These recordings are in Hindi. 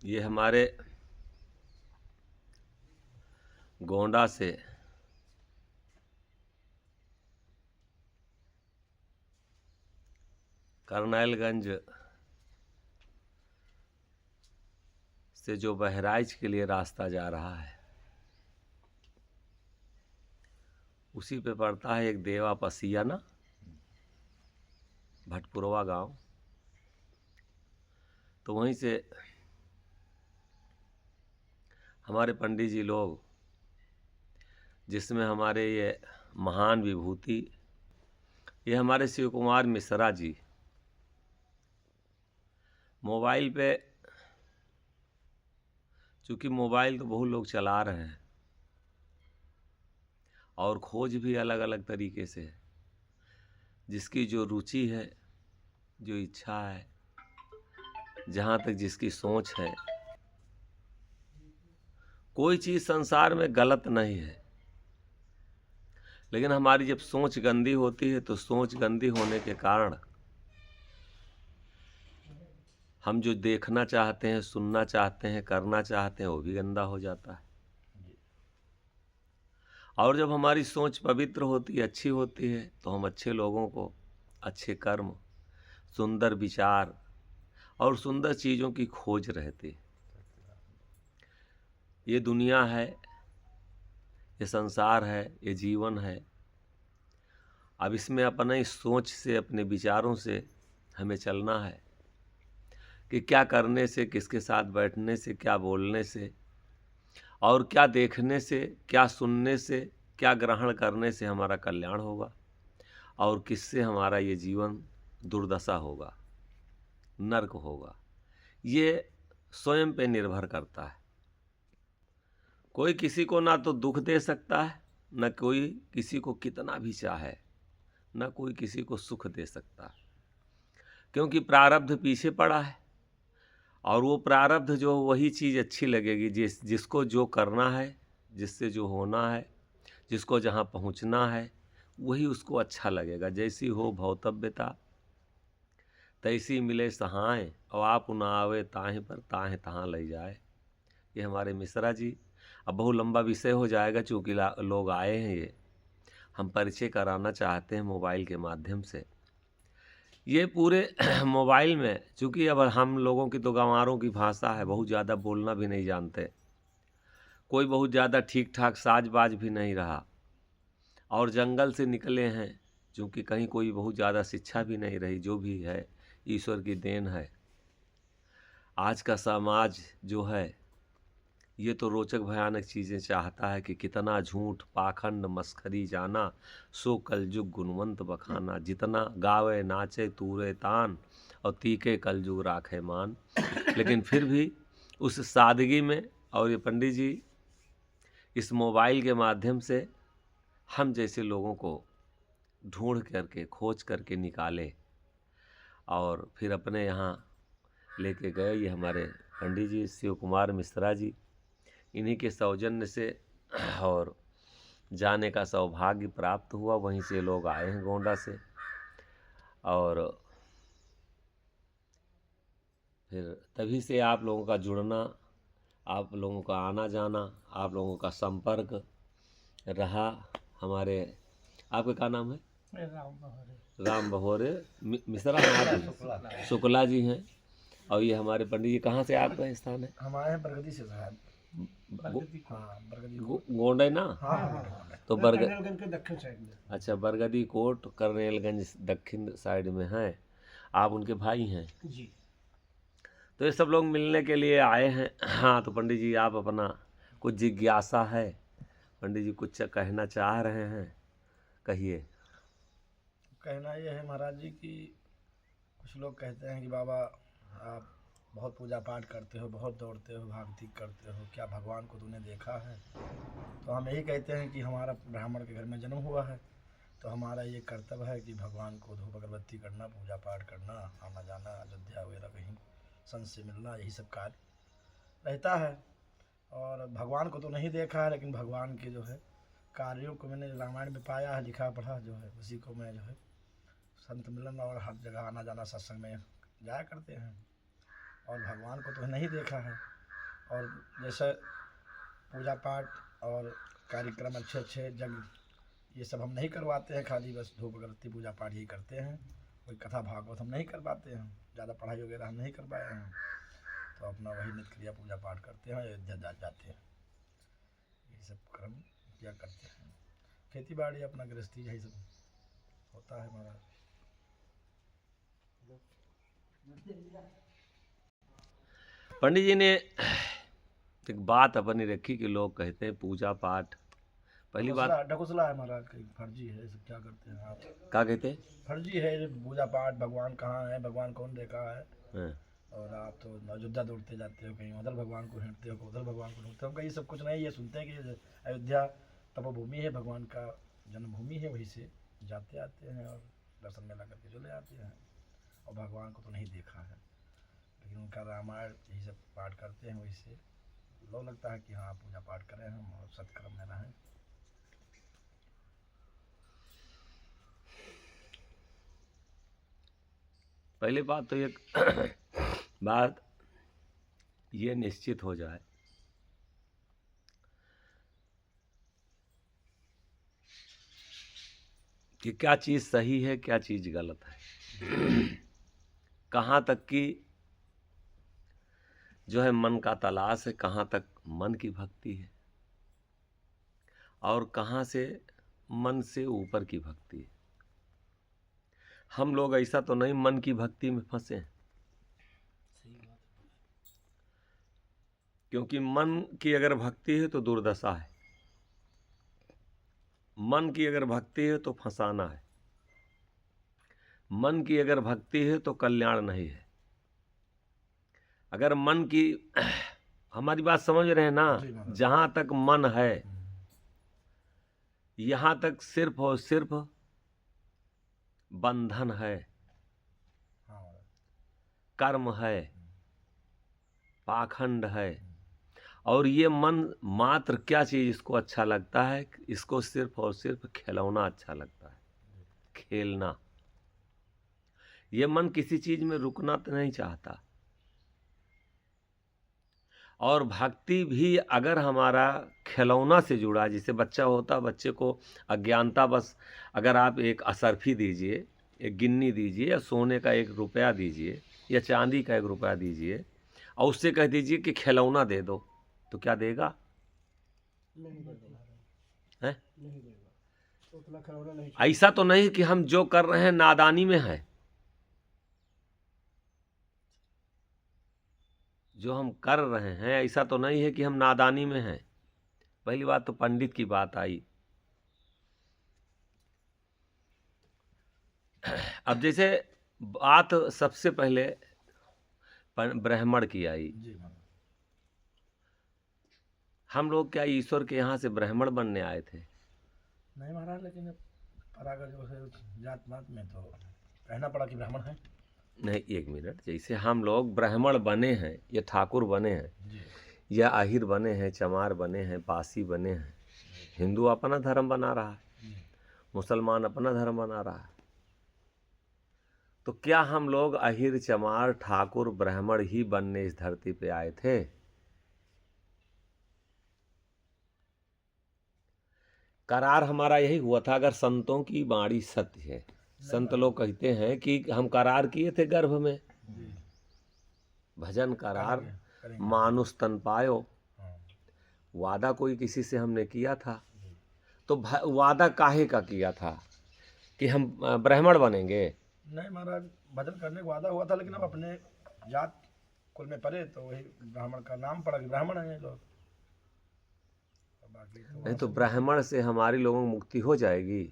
ये हमारे गोंडा से करनैलगंज से जो बहराइच के लिए रास्ता जा रहा है, उसी पे पड़ता है एक देवा पसिया ना, भटपुरवा गांव। तो वहीं से हमारे पंडित जी लोग, जिसमें हमारे ये महान विभूति, ये हमारे शिव कुमार मिश्रा जी, मोबाइल पे, चूँकि मोबाइल तो बहुत लोग चला रहे हैं और खोज भी अलग अलग तरीके से है, जिसकी जो रुचि है, जो इच्छा है, जहाँ तक जिसकी सोच है, कोई चीज़ संसार में गलत नहीं है। लेकिन हमारी जब सोच गंदी होती है तो सोच गंदी होने के कारण हम जो देखना चाहते हैं, सुनना चाहते हैं, करना चाहते हैं, वो भी गंदा हो जाता है। और जब हमारी सोच पवित्र होती है, अच्छी होती है, तो हम अच्छे लोगों को, अच्छे कर्म, सुंदर विचार और सुंदर चीज़ों की खोज रहती है। ये दुनिया है, ये संसार है, ये जीवन है। अब इसमें अपने सोच से, अपने विचारों से हमें चलना है कि क्या करने से, किसके साथ बैठने से, क्या बोलने से और क्या देखने से, क्या सुनने से, क्या ग्रहण करने से हमारा कल्याण होगा और किससे हमारा ये जीवन दुर्दशा होगा, नर्क होगा। ये स्वयं पे निर्भर करता है। कोई किसी को ना तो दुख दे सकता है, न कोई किसी को कितना भी चाहे, न कोई किसी को सुख दे सकता है, क्योंकि प्रारब्ध पीछे पड़ा है। और वो प्रारब्ध जो, वही चीज़ अच्छी लगेगी जिसको जो करना है, जिससे जो होना है, जिसको जहाँ पहुँचना है, वही उसको अच्छा लगेगा। जैसी हो भौतव्यता तैसी मिले सहाय, और आप न आवे ताहे पर ताहे तहाँ ले जाए। ये हमारे मिश्रा जी। अब बहुत लंबा विषय हो जाएगा, चूँकि लोग आए हैं, ये हम परिचय कराना चाहते हैं मोबाइल के माध्यम से। ये पूरे मोबाइल में, चूँकि अब हम लोगों की तो गंवारों की भाषा है, बहुत ज़्यादा बोलना भी नहीं जानते, कोई बहुत ज़्यादा ठीक ठाक साज बाज भी नहीं रहा, और जंगल से निकले हैं, चूँकि कहीं कोई बहुत ज़्यादा शिक्षा भी नहीं रही। जो भी है ईश्वर की देन है। आज का समाज जो है, ये तो रोचक भयानक चीज़ें चाहता है कि कितना झूठ पाखंड मस्खरी जाना, सो कलयुग गुणवंत बखाना, जितना गावे नाचे तूरे तान, और तीखे कलयुग राखे मान। लेकिन फिर भी उस सादगी में, और ये पंडित जी इस मोबाइल के माध्यम से हम जैसे लोगों को ढूंढ करके, खोज करके निकाले और फिर अपने यहाँ लेके गए। ये हमारे पंडित जी शिव कुमार मिश्रा जी, इन्हीं के सौजन्य से और जाने का सौभाग्य प्राप्त हुआ। वहीं से लोग आए हैं गोंडा से, और फिर तभी से आप लोगों का जुड़ना, आप लोगों का आना जाना, आप लोगों का संपर्क रहा। हमारे, आपका क्या नाम है? राम बहोरे मिश्रा हैं, शुक्ला जी हैं। और ये हमारे पंडित जी, कहाँ से आपका स्थान है? हमारे बरगदी से साहब, गोंडे ना? हाँ, तो करनेलगंज के दक्षिण साइड में। अच्छा, बरगदी कोट करनेलगंज दक्षिण साइड में हैं। आप उनके भाई हैं जी। तो ये सब लोग मिलने के लिए आए हैं। हाँ, तो पंडित जी आप अपना कुछ जिज्ञासा है, पंडित जी कुछ कहना चाह रहे हैं, कहिए। कहना ये है महाराज जी कि कुछ लोग कहते हैं कि बाबा आप बहुत पूजा पाठ करते हो, बहुत दौड़ते हो, भक्ति करते हो, क्या भगवान को तूने देखा है? तो हम यही कहते हैं कि हमारा ब्राह्मण के घर में जन्म हुआ है, तो हमारा ये कर्तव्य है कि भगवान को धूप अगरबत्ती करना, पूजा पाठ करना, आना जाना, अयोध्या वगैरह कहीं संत से मिलना, यही सब कार्य रहता है। और भगवान को तो नहीं देखा है, लेकिन भगवान के जो है कार्यों को मैंने रामायण में पाया है, लिखा पढ़ा जो है, उसी को मैं जो है संत मिलन और हर जगह आना जाना सत्संग में जाया करते हैं। और भगवान को तो नहीं देखा है, और जैसे पूजा पाठ और कार्यक्रम अच्छे अच्छे जग ये सब हम नहीं करवाते हैं, खाली बस धूप अगरबत्ती पूजा पाठ यही करते हैं। कोई कथा भागवत हम नहीं कर पाते हैं, ज़्यादा पढ़ाई वगैरह हम नहीं कर पाए हैं, तो अपना वही नित्य क्रिया पूजा पाठ करते हैं, अयोध्या जाते हैं, ये सब कर्म किया करते हैं। खेती बाड़ी अपना गृहस्थी यही सब होता है हमारा। पंडित जी ने एक बात अपनी रखी कि लोग कहते हैं पूजा पाठ, पहली बात ढकोसला है हमारा, फर्जी है, सब क्या करते हैं आप, क्या कहते हैं, फर्जी है ये पूजा पाठ। भगवान कहाँ है, भगवान कौन देखा है? हाँ। और आप तो अयोध्या दौड़ते जाते हो, कहीं उधर भगवान को ढूंढते हो, उधर भगवान को ढूंढते हो। हम कहीं सब कुछ नहीं, ये सुनते हैं कि अयोध्या तपोभूमि है, भगवान का जन्मभूमि है, वहीं से जाते आते हैं और दर्शन मेला करके चले आते हैं, और भगवान को तो नहीं देखा है, लेकिन उनका रामायण यही सब पाठ करते हैं, वही से लोग लगता है कि हाँ पूजा पाठ करें हम और सत्कर्म में रहें। पहली बात तो एक बात ये निश्चित हो जाए कि क्या चीज़ सही है, क्या चीज़ गलत है, कहाँ तक की जो है मन का तलाश है, कहाँ तक मन की भक्ति है, और कहाँ से मन से ऊपर की भक्ति है। हम लोग ऐसा तो नहीं मन की भक्ति में फंसे हैं, क्योंकि मन की अगर भक्ति है तो दुर्दशा है, मन की अगर भक्ति है तो फंसाना है, मन की अगर भक्ति है तो कल्याण नहीं है। अगर मन की, हमारी बात समझ रहे हैं ना, जहां तक मन है यहां तक सिर्फ और सिर्फ बंधन है, कर्म है, पाखंड है। और ये मन मात्र क्या चीज इसको अच्छा लगता है, इसको सिर्फ और सिर्फ खिलौना अच्छा लगता है, खेलना। ये मन किसी चीज में रुकना तो नहीं चाहता। और भक्ति भी अगर हमारा खिलौना से जुड़ा, जैसे बच्चा होता, बच्चे को अज्ञानता बस, अगर आप एक असरफी दीजिए, एक गिन्नी दीजिए, या सोने का 1 रुपया दीजिए, या चांदी का 1 रुपया दीजिए, और उससे कह दीजिए कि खिलौना दे दो, तो क्या देगा? है? ऐसा तो नहीं कि हम जो कर रहे हैं नादानी में है, जो हम कर रहे हैं ऐसा तो नहीं है कि हम नादानी में हैं। पहली बात तो पंडित की बात आई। अब जैसे बात सबसे पहले ब्राह्मण की आई। हम लोग क्या ईश्वर के यहाँ से ब्राह्मण बनने आए थे? नहीं महाराज, लेकिन परागर जो है जात पात में तो कहना पड़ा कि ब्राह्मण है। नहीं, 1 मिनट, जैसे हम लोग ब्राह्मण बने हैं, या ठाकुर बने हैं, या आहिर बने हैं, चमार बने हैं, पासी बने हैं, हिंदू अपना धर्म बना रहा है, मुसलमान अपना धर्म बना रहा है, तो क्या हम लोग अहिर, चमार, ठाकुर, ब्राह्मण ही बनने इस धरती पे आए थे? करार हमारा यही हुआ था। अगर संतों की बाणी सत्य है, संत लोग कहते हैं कि हम करार किए थे गर्भ में, भजन करार मानुष तन पायो, वादा कोई किसी से हमने किया था। तो वादा काहे का किया था कि हम ब्राह्मण बनेंगे? नहीं महाराज, भजन करने का वादा हुआ था, लेकिन अब अपने जात कुल में पड़े तो वही ब्राह्मण का नाम पड़ा कि ब्राह्मण है लोग। नहीं तो ब्राह्मण से हमारी लोगों को मुक्ति हो जाएगी?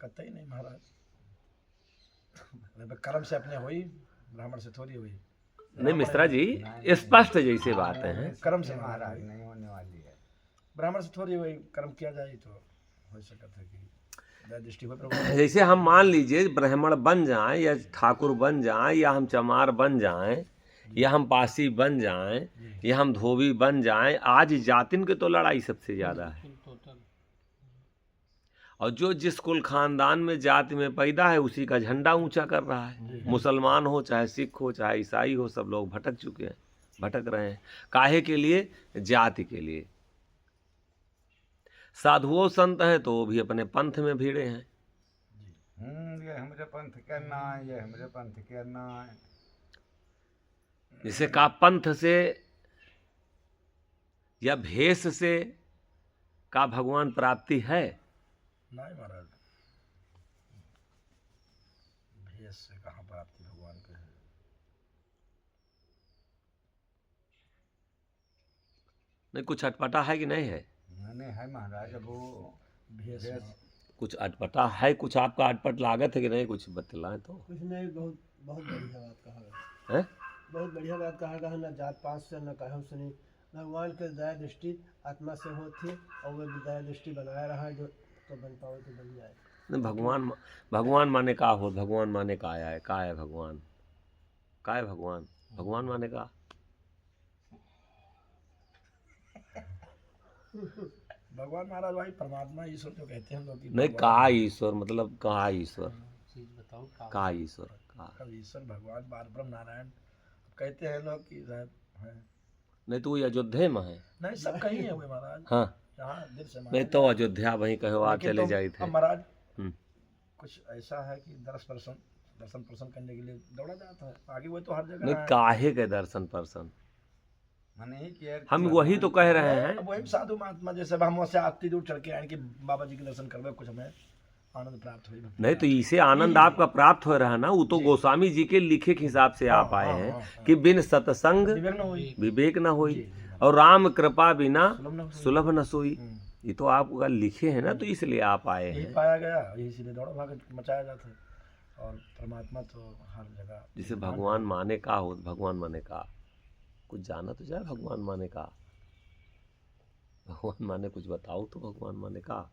कतई नहीं महाराज, कर्म से अपने हुई, ब्राह्मण से थोड़ी हुई। नहीं मिश्रा जी, स्पष्ट जैसे बातें हैं, कर्म से महाराज नहीं होने वाली है, ब्राह्मण से थोड़ी हुई, कर्म किया जाए तो हो सकता है कि दृष्टि हो। जैसे हम मान लीजिए ब्राह्मण बन जाएं, या ठाकुर बन जाएं, या हम चमार बन जाएं, या हम पासी बन जाएं, या हम धोबी बन जाएं, आज जातिन की तो लड़ाई सबसे ज्यादा है। और जो जिस कुल खानदान में जाति में पैदा है उसी का झंडा ऊंचा कर रहा है। मुसलमान हो चाहे सिख हो चाहे ईसाई हो, सब लोग भटक चुके हैं। भटक रहे हैं। काहे के लिए? जाति के लिए। साधुओं संत हैं तो वो भी अपने पंथ में भिड़े हैं। ये हमरे पंथ करना है, ये हमरे पंथ करना है। जिसे का पंथ से या भेष से का भगवान प्राप्ति है? नहीं महाराज, भेष से कहाँ प्राप्ति भगवान के है। नहीं, कुछ अटपटा है कि नहीं है? नहीं है महाराज, अब वो भेष कुछ अटपटा है, कुछ आपका अटपट लागत है कि नहीं? कुछ बतलाएं तो। कुछ नहीं, बहुत बहुत बढ़िया बात कहा हैं? बहुत बढ़िया बात कहा न जात पात से न कहो सुनी। भगवान के दया दृष्टि आत्मा से होती और वो दया दृष्टि बनाए रहा जो तो बन पाओ तो बन जाए। नहीं, भगवान माने का हो? भगवान माने का आया है? का है भगवान? का है भगवान? भगवान माने का? भगवान महाराज भाई परमात्मा ईश्वर जो कहते हैं हम लोग कि नहीं, का ईश्वर मतलब कहा ईश्वर? चीज बताओ का ईश्वर? का? कब ईश्वर भगवान पारब्रह्म नारायण कहते हैं लोग कि शायद है। नहीं तो वो अयोध्या में है। नहीं, सब कहीं है हुए महाराज। हाँ, यहाँ दिल से नहीं तो अयोध्या वहीं कहो आप लेकिन चले तो जाए अब थे। महाराज हम्म। कुछ ऐसा है कि दर्शन प्रसन्न करने के लिए दौड़ा जाता है। आगे वो तो हर जगह नहीं, है। काहे के दर्शन पर्सन? मैंने ही किया। हम वही तो कह रहे हैं। अब वही साधु महात्मा जैसे अब हम वहाँ से आती दूर चढ़ के आए कि बाबा जी के दर्शन करवे, कुछ हमें आनंद प्राप्त हुई। नहीं तो इसे आनंद आपका प्राप्त हो रहा है ना। वो तो गोस्वामी जी के लिखे के हिसाब से आप आए हैं कि बिन सत्संग विवेक न हुई, विवेक न होई और राम कृपा बिना सुलभ न हुई। सुलभ न सोई। ये तो आप लिखे हैं ना, तो इसलिए आप आए यही हैं। पाया गया, यही इसीलिए दौड़ा भाग मचाया जाता है। और परमात्मा तो हर जगह। जिसे भगवान माने का हो, भगवान माने का कुछ जाना तो जाए। भगवान माने का, भगवान माने कुछ बताओ तो। भगवान माने का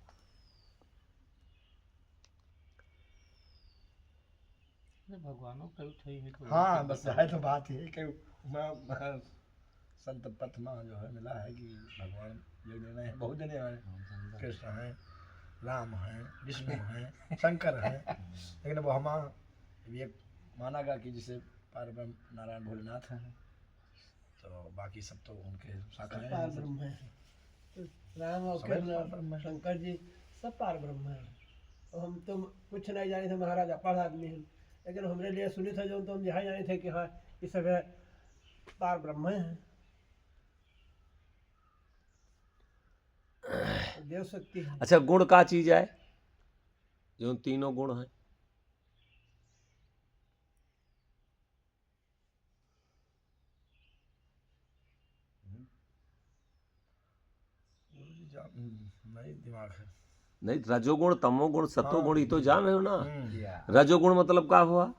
भगवानों का है तो हाँ बस है तो बात ये कि मैं संत पथ में जो है मिला है कि भगवान जो जने हैं, बहुत जने हैं। कृष्ण हैं, राम हैं, विष्णु हैं, शंकर हैं। लेकिन वो हम एक माना गया कि जिसे पारब्रह्म नारायण भोलेनाथ हैं, तो बाकी सब तो उनके शाखाएं पार हैं। ब्रह्म है। राम और सभी कृष्ण पार ब्रह्म है। शंकर जी सब पार ब्रह्म है। और हम तो कुछ नहीं जाने थे महाराज, अपढ़ आदमी हैं, लेकिन हमरे लिए सुने थे जो तो हम यहाँ जाने थे कि हाँ ये सब है पार ब्रह्म है। देव शक्ति है। अच्छा, गुण का चीज है? जो तीनों गुण हैं। नहीं दिमाग है। नहीं, रजोगुण तमोगुण सतोगुण, ये तो जान रहे हो ना। किया। रजोगुण मतलब क्या हुआ?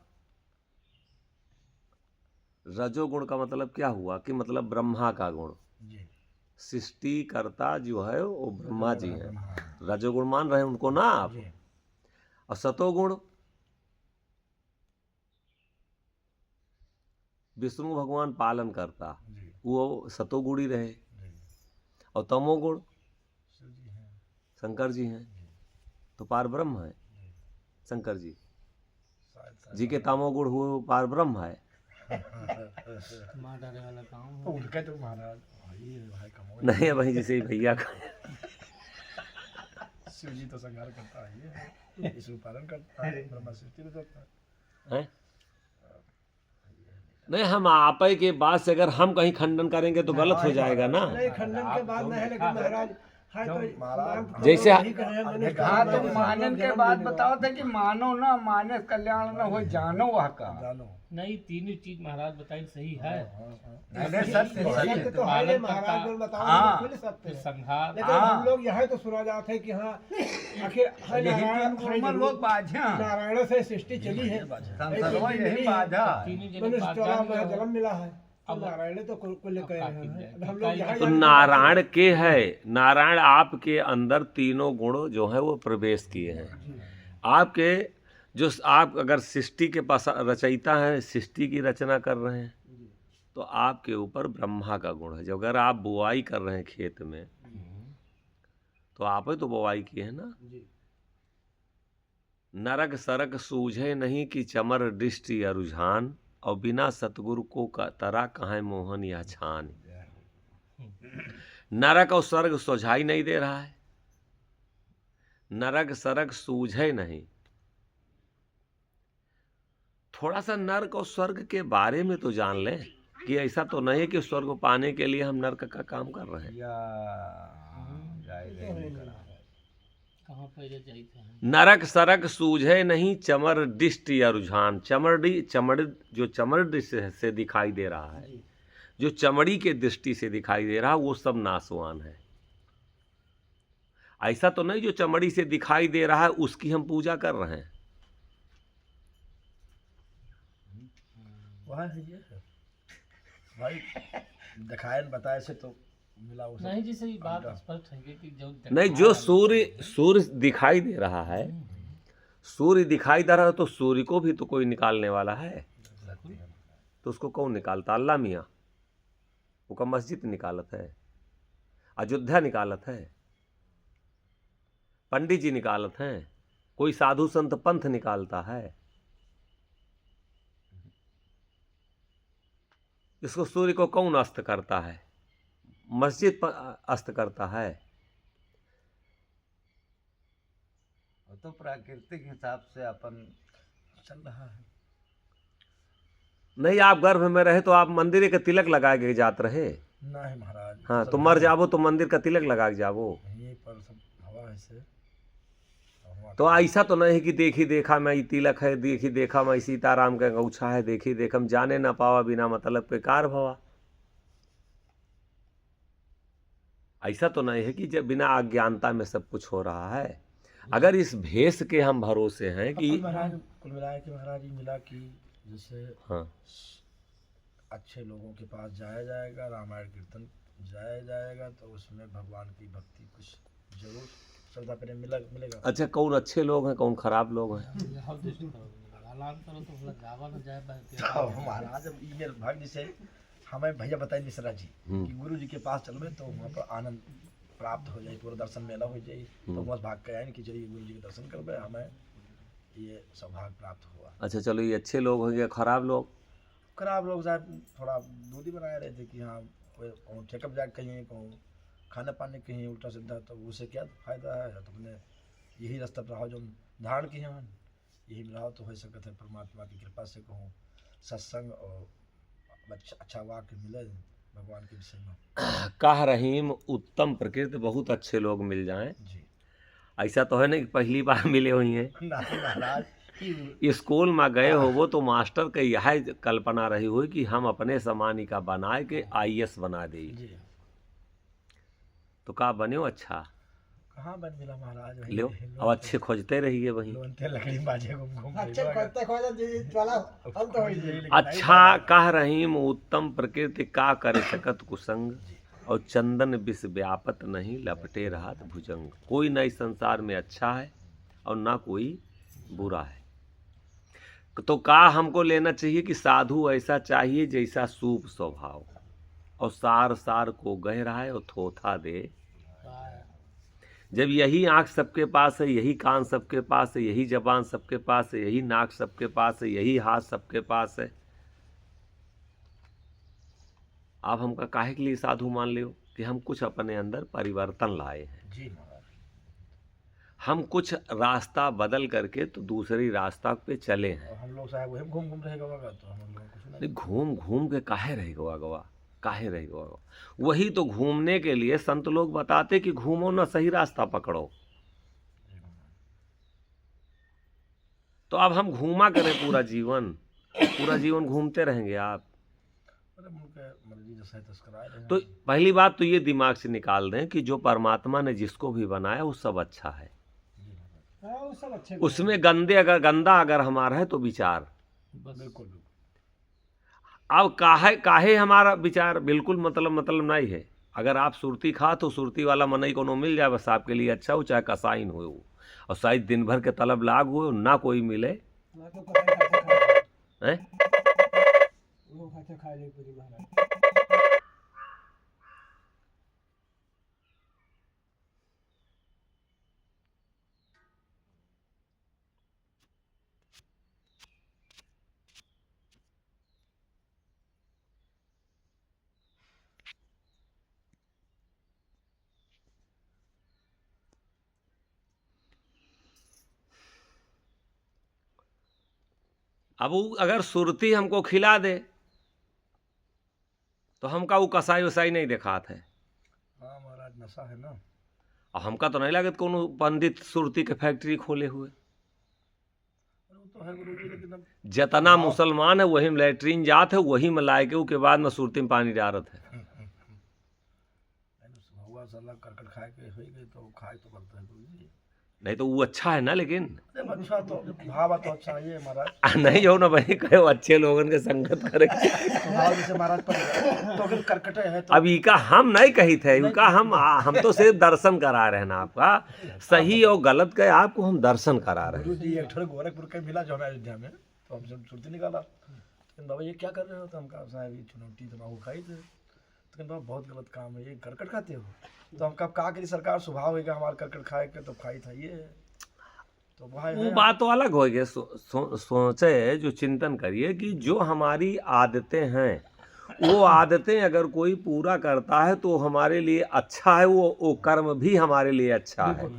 रजोगुण का मतलब क्या हुआ कि मतलब ब्रह्मा का गुण। जी सृष्टिकर्ता जो है वो ब्रह्मा जी हैं। हाँ, रजोगुण मान रहे हैं उनको ना आप। जी और सतोगुण विष्णु भगवान पालन करता, जी वो सतोगुणी रहे। जी और तमोगुण शिव जी हैं। शंकर जी हैं, तो पार ब्रह्म है शंकर जी। जी के तमोगुण हुए वो पार ब्रह्म है। माँ डरे वाला काम तो उनके तो महाराज भाई कमो नहीं भाई, जैसे भैया का शिव जी तो संहार करता है, ये पालन करता है, ब्रह्मा सृष्टि रचता है। है। नहीं, हम आप ही के बात से अगर हम कहीं खंडन करेंगे तो गलत हो जाएगा ना। नहीं खंडन के बाद नहीं है, लेकिन महाराज है तो महाराज जैसे यही कहे हैं, मैंने हाँ तो जन्म मानन के जन्म बाद लेने बताओ थे कि मानो ना माने कल्याण न हो, जानो वह का। जानो नहीं, तीनों चीज महाराज बताई सही है। अरे सत्य का। सत्य सत्य तो है ही महाराज जो बताओ हाँ। बिल्कुल सत्य है। संहार लेकिन हम लोग यहाँ तो सुना जाते हैं कि हाँ आखिर है यही नारायण तीन है कोमल जरूर। वो बाझा। नारायण से सृष्टि चली है, संसारवा यही बाधा। तीनों जने मनुष्य बात द्वारा जान वह लो। जन्म मिला है, तो अब- नारायण तो कुल कह रहे काफी हैं। है। अब हम लोग यहाँ तो जाने के नारायण के है, नारायण आपके अंदर तीनों गुण जो है वो प्रवेश किए हैं। आपके जो आप अगर सृष्टि के पास रचयिता हैं, सृष्टि की रचना कर रहे हैं, तो आपके ऊपर ब्रह्मा का गुण है। जब अगर आप बुआई कर रहे हैं खेत में, तो आप ही तो बुआई किए हैं ना। जी। नरक सरक सूझे नहीं कि चमर दृष्टि या रुझान, और बिना सतगुरु को तरा कहाँ मोहन या छान। नरक और स्वर्ग सुझाई नहीं दे रहा है, नरक सरक सूझे नहीं। थोड़ा सा नरक और स्वर्ग के बारे में तो जान लें कि ऐसा तो नहीं है कि स्वर्ग पाने के लिए हम नरक का काम कर रहे हैं। या जाए नहीं करा कहाँ पहले जाई थे हम। नरक सरक सूझे नहीं, चमर डिष्ट या रुझान। चमड़ी से दिखाई दे रहा है, जो चमड़ी के दृष्टि से दिखाई दे रहा है वो सब नासवान है। ऐसा तो नहीं जो चमड़ी से दिखाई दे रहा है उसकी हम पूजा कर रहे हैं। वह है ये भाई दिखाए न बताए से तो मिला उसे। नहीं, जैसे ये बात स्पष्ट है कि जो नहीं, जो सूर्य दिखाई दे रहा है, सूर्य दिखाई दे रहा है तो सूर्य को भी तो कोई निकालने वाला है, तो उसको कौन निकालता? अल्लाह मियाँ। वो का मस्जिद निकालत है, अयोध्या निकालत है, पंडित जी निकालत हैं, कोई साधु संत पंथ निकालता है। इसको सूर्य को कौन अस्त करता है? मस्जिद अस्त करता है। वो तो प्राकृतिक हिसाब से अपन चल रहा है। नहीं, आप गर्भ में रहे तो आप मंदिर के तिलक लगा के जात रहे। नहीं महाराज। हाँ, सब तो मर जावो तो मंदिर का तिलक लगा के जावो। यहीं पर सब हवा ऐसे तो ऐसा तो नहीं है कि देखी देखा मैं ये तिलक है, देखी देखा मैं सीताराम का गौछा है, देखी देखा जाने ना पावा बिना मतलब के कार भवा। ऐसा तो नहीं है कि जब बिना अज्ञानता में सब कुछ हो रहा है। अगर इस भेष के हम भरोसे हैं कि महाराज कुल मिलाए कि महाराज ये मिला कि जैसे हाँ, अच्छे लोगों के पास जाया जाएगा, रामायण कीर्तन जाया जाएगा, तो उसमें भगवान की भक्ति कुछ जरूर श्रद्धा प्रेम मिलेगा। अच्छा, कौन अच्छे लोग हैं कौन खराब लोग हैं? यहाँ दृष्टि करो, ऐलान करो तो बोला जावा न जाए तो महाराज अब ईमेल भाग जैसे हमें भैया बताए मिश्रा जी कि गुरु जी के पास चलबे तो वहाँ पर आनंद प्राप्त हो जाए, पूरा दर्शन मेला हो जाए, तो वहाँ भाग के आए कि चलिए गुरु जी के दर्शन करबे, हमें ये सौभाग्य प्राप्त हुआ। अच्छा चलो, ये अच्छे लोग हैं या खराब लोग? खराब लोग साहब थोड़ा दूरी बनाए रहते कि हाँ कोई कहूँ चेकअप जाके कहीं कहूँ खाने पाने कहीं उल्टा सीधा, तो उससे क्या फ़ायदा है? तो अपने यही रास्ता पर रहो जो धारण की है, यही में रहो तो हो सकता है परमात्मा की कृपा से कहूँ सत्संग और अच्छा वाक्य मिले भगवान के विषय में। कह रहीम उत्तम प्रकृति बहुत अच्छे लोग मिल जाएं। जी ऐसा तो है नहीं कि पहली बार मिले हुई हैं। नहीं महाराज स्कूल में गए हो वो तो मास्टर के यह कल्पना रही हुई कि हम अपने समानी का बनाए के IAS बना दे, जी तो का बने हो? अच्छा कहाँ बन मिला महाराज? वही लो, अब अच्छे खोजते रहिए वहीं। लोनते लकड़ी बाजे घूम अच्छे खोजते खोजते जी चला हम तो होई। अच्छा कह रहीम उत्तम प्रकृति का करे सकत कुसंग, और चंदन विष व्यापत नहीं लपटे रहत भुजंग। कोई न इस संसार में अच्छा है और ना कोई बुरा है। तो का हमको लेना चाहिए कि साधु ऐसा चाहिए जैसा सूप स्वभाव, और सार सार को गहरा है और थोथा दे। जब यही आँख सबके पास है, यही कान सबके पास है, यही जबान सबके पास है, यही नाक सबके पास है, यही हाथ सबके पास है, आप हमका काहे के लिए साधु मान लियो? कि हम कुछ अपने अंदर परिवर्तन लाए हैं। जी महाराज हम कुछ रास्ता बदल करके तो दूसरी रास्ता पे चले हैं। और हम लोग साहब वही घूम घूम रहेगा तो हम लोग कुछ नहीं। नहीं, घूम घूम के काहे रह गवा काहे रह गवा? वही तो घूमने के लिए संत लोग बताते कि घूमो ना, सही रास्ता पकड़ो। तो अब हम घूमा करें पूरा जीवन घूमते रहेंगे आप? मतलब उनके मर्जी जैसा तस्कराए रहे तो पहली बात तो ये दिमाग से निकाल दें कि जो परमात्मा ने जिसको भी बनाया वो सब अच्छा है। हाँ वो सब अच्छे उसमें गंदा अगर हमारा है तो विचार। बिल्कुल अब काहे हमारा विचार बिल्कुल मतलब नहीं है। अगर आप सुरती खा तो सुरती वाला मनई कोनो मिल जाए, बस आपके लिए अच्छा हो, चाहे कसाइन हो वो, और शायद दिन भर के तलब लाग हुए ना कोई मिले ना तो खाते हैं। वो खाते खा ले पूरी महाराज। अब वो अगर सुरती हमको खिला दे तो हमका वो कसाई वसाई नहीं दिखात है। हाँ महाराज, नशा है ना। और हमका तो नहीं लागत कोनो पंडित सुरती के फैक्ट्री खोले हुए। वो तो है गुरु जी, लेकिन अब जितना मुसलमान है वही में लैट्रीन जात है, वही में लाए के उसके बाद में सुरती में पानी डालत है। हुआ साला करकट खाए के हो गई तो खाए तो पड़ता है गुरु जी। नहीं तो वो अच्छा है ना, लेकिन अरे अच्छा तो भाव तो अच्छा ही है महाराज। नहीं हो ना भाई, कहो अच्छे लोगन के संगत करे। भाव जैसे महाराज पर तो अगर करकटे है तो अब इका हम नहीं कही थे, इनका हम तो सिर्फ दर्शन करा रहे हैं ना। आपका सही और गलत के आपको हम दर्शन करा रहे हैं। गुरु जी एक ठोर गोरखपुर का मिला जो हमें अयोध्या में, तो हमसे सुरती निकाला। तो बाबा ये क्या कर रहे हो? तो हम कहा साहब ये चुनौती तम्बाकू खाई थे। तो बाबा बहुत गलत काम है, ये करकट खाते हो? तो हम कहा कि सरकार स्वभाव है हमारा करकट खाए के, तो खाई था ये। तो भाई वो बात तो अलग हो गई। सोचे जो चिंतन करिए कि जो हमारी आदतें हैं वो आदतें अगर कोई पूरा करता है तो हमारे लिए अच्छा है, वो कर्म भी हमारे लिए अच्छा है।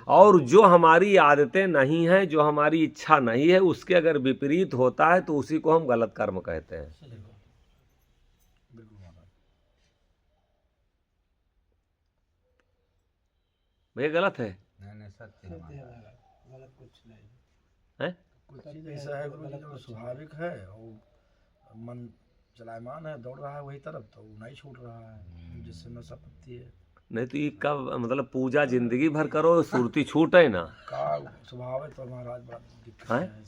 और जो हमारी आदतें नहीं हैं, जो हमारी इच्छा नहीं है, उसके अगर विपरीत होता है तो उसी को हम गलत कर्म कहते हैं। ये गलत है नहीं सत्य है महाराज। गलत कुछ नहीं है? कुछ चीज ऐसा है गुरु जी जो स्वाभाविक है और मन चलायमान है, दौड़ रहा है वही तरफ, तो नहीं छूट रहा है, जिससे नशा पत्ती है। नहीं तो ये कब मतलब पूजा जिंदगी भर करो, सुरती छूटे ना का स्वभाव है तो महाराज बड़ा दिक्कत हैं? है।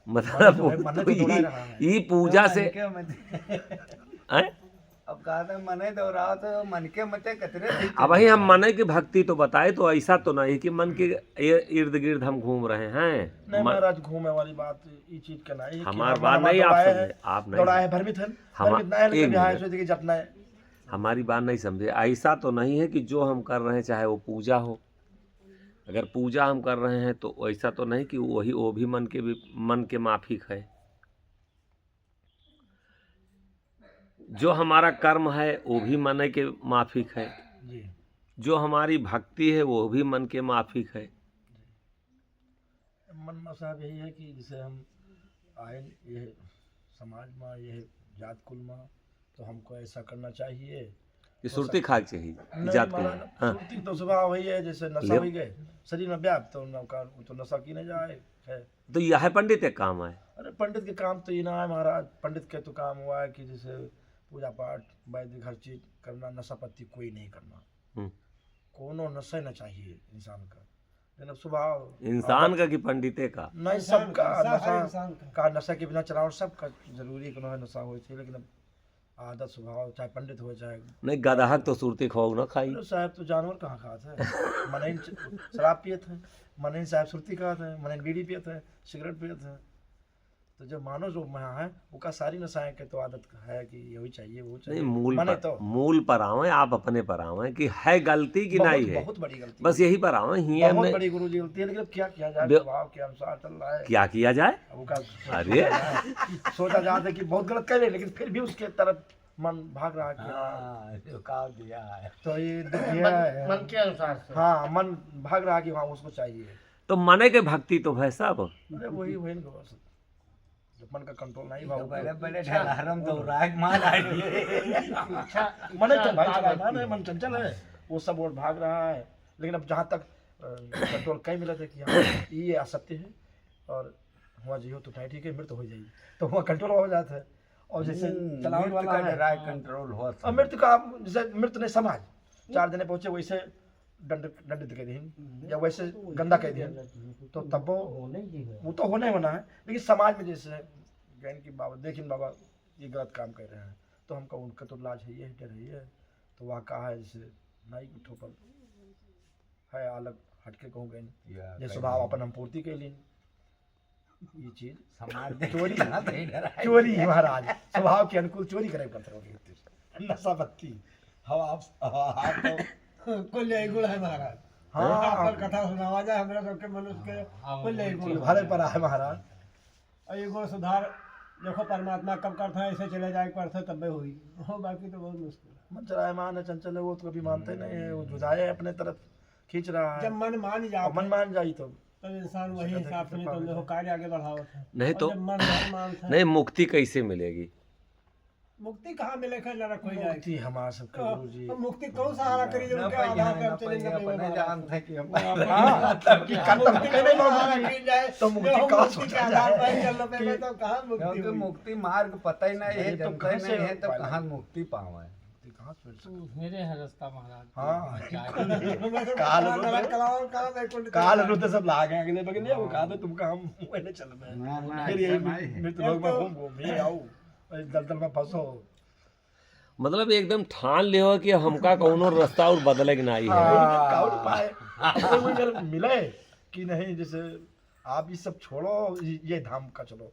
मतलब मन तो दौड़ा रहा है। ये पूजा से क्या मत हैं? अब कहा था मने दोहराओ तो मन के मते कतरे अब वही हम मन की भक्ति तो बताए, तो ऐसा तो नहीं कि मन के इर्द गिर्द हम घूम रहे हैं। नहीं महाराज, घूमे वाली बात ये चीज का नहीं है कि हमारी हम बात नहीं, आप दौड़ाए समझे, हैं, आप नहीं दौड़ाए हैं, भ्रमित है, हम भ्रमित नहीं है, एक लेकिन यहाँ मिनट। सोचते कि जपना है। हमारी बात नहीं समझे। ऐसा तो नहीं है कि जो हम कर रहे हैं चाहे वो पूजा हो, अगर पूजा हम कर रहे हैं तो ऐसा तो नहीं कि वो भी मन के माफिक है। जो हमारा कर्म है वो भी मन के माफिक है, जी जो हमारी भक्ति है वो भी मन के माफिक है। मन में साहब यही है कि जैसे हम आए ये समाज में, ये जात कुल में, तो हमको ऐसा करना चाहिए। कि सुरती खाक चाहिए नहीं जात के महाराज, लिए। हाँ। सुरती तो स्वभाव वही है, जैसे नशा ले- हो गए शरीर में व्याप्त, तो नशा की नहीं जाए है। तो यह है पंडित एक काम है। अरे पंडित के काम तो ये ना है महाराज, पंडित के तो काम हुआ है कि जैसे पूजा पाठ वैदिक हर चीज करना, नशा पत्ती कोई नहीं करना, हम्म। कोनो नशा न चाहिए इंसान का। लेकिन अब स्वभाव इंसान का कि पंडिते का? नहीं, सबका नशा इंसान का नशा के बिना चलाओ, सबका जरूरी कोनो है नशा हो चाहिए। लेकिन अब आदत स्वभाव चाहे पंडित हो चाहे नहीं, गदहक तो सुरती खाओ ना खाई। अरे साहब तो जानवर कहाँ खाते हैं? मनइन शराब पियत है, मनइन साहब सुरती खाते हैं, मनइन बीड़ी पियत है, सिगरेट पियत है। तो जो मानव जो में है उसका सारी नशाएं के तो आदत है कि यही चाहिए वो नहीं, चाहिए। मूल मने पर, तो मूल पर आवे, आप अपने पर आवे कि है गलती कि नहीं है। बहुत बड़ी गलती बस यही पर आवे ही है, बहुत हमने बड़ी गुरु जी गलती है। लेकिन अब क्या किया जाए, बे- स्वभाव के अनुसार चल रहा है। क्या किया जाए। अब उसका अरे सोचा जाता है कि बहुत गलत कर रहे, लेकिन फिर भी उसके तरफ मन भाग रहा है कि हाँ, हाँ झुकाव दिया है। तो ये दिया है। मन के अनुसार से। हाँ, मन भाग रहा है कि हाँ उसको चाहिए। तो मने के भक्ति तो है सब। अरे वही इनको बस जब मन का कंट्रोल नहीं तो भाव बड़े बड़े ढलारम दोहरा के मार आई मन तो भाई चलाना है, मन चंचल है, वो सब और भाग रहा है। लेकिन अब जहाँ तक कंट्रोल कहीं मिला था कि हाँ ये असत्य है और हुआ जियो तो ठीक है, मृत्यु हो जाएगी, तो वहाँ कंट्रोल हो जाता है। और जैसे चलाने वाला है कंट्रोल हुआ और मृत्यु का, जैसे मृत्यु ने समाज 4 जने पहुंचे वैसे दंडित कह दिए या वैसे गंदा कह दिया, तो तब वो तो होने होना है। लेकिन समाज में जैसे ज्ञान की बाबा देखिन बाबा ये गलत काम कर रहे हैं, तो हमको उनका तो लाज है, ये डर है। तो वहाँ कहा है जैसे नाई की ठोपर है अलग हटके कहूँ गए, ये स्वभाव अपन हम पूर्ति के लिए ये चीज समाज चोरी ना तो इधर आए। चोरी महाराज स्वभाव के अनुकूल चोरी करे पड़ते हो, नशा पत्ती हवा आप तो कुल यही गुण है महाराज। हाँ आपन कथा सुनावा जाए हमरा सबके मनुष्य के कुल यही गुण भले पर है महाराज। और ये गुण सुधार देखो परमात्मा कब करता है, ऐसे चले जाए पड़ता तब हुई हो, बाकी तो बहुत मुश्किल है। मन चलायमान है, चंचल है, वो तो कभी मानते नहीं है, वो जुदाए अपने तरफ खींच रहा है। जब मन मान जाओ और मन मान जाई तो तब इंसान वही हिसाब से नहीं तो देखो कार्य आगे बढ़ावत है। नहीं और तो जब मन धर्मान है, नहीं, मुक्ति कैसे मिलेगी? मुक्ति कहाँ मिले खैर नरक हो जाएगी। मुक्ति हमारा सबके गुरु जी तो मुक्ति कौन सहारा करी जो न उनके पहिया आधार पे हम न चले पहिया न पहिया अपने महाराज। जानते हैं कि हम हाँ, तब की करता मुक्ति मुक्ति नहीं कौन सहारा होगा करी जाए तो मुक्ति जो हम कहाँ मुक्ति के सोचा आधार जाए? पर चल पे तो कहाँ मुक्ति क्योंकि हुई। मुक्ति मार्ग पता ही नहीं है, नहीं तो जनता कहाँ ही से नहीं है, तब पाएगा? कहाँ मुक्ति पावे। मुक्ति कहाँ सोच सकते? तो मेरे है रास्ता महाराज। हाँ। जाके- काल नरक कलावन कहाँ बैकुंठ काल रुद्र सब लागे अगले बगले वो कहा तुम कहाँ मैंने चल में ना ना फिर ऐसा यही नहीं है। मृत्यु लोग में घूम घूम ही आओ दलदल में फंसो। मतलब एकदम ठान ले हो कि हमका कौनो रास्ता और बदले के नहीं है। काउड पाए तो वो अगर मिले कि नहीं, जैसे आप ये सब छोड़ो, ये धाम का चलो,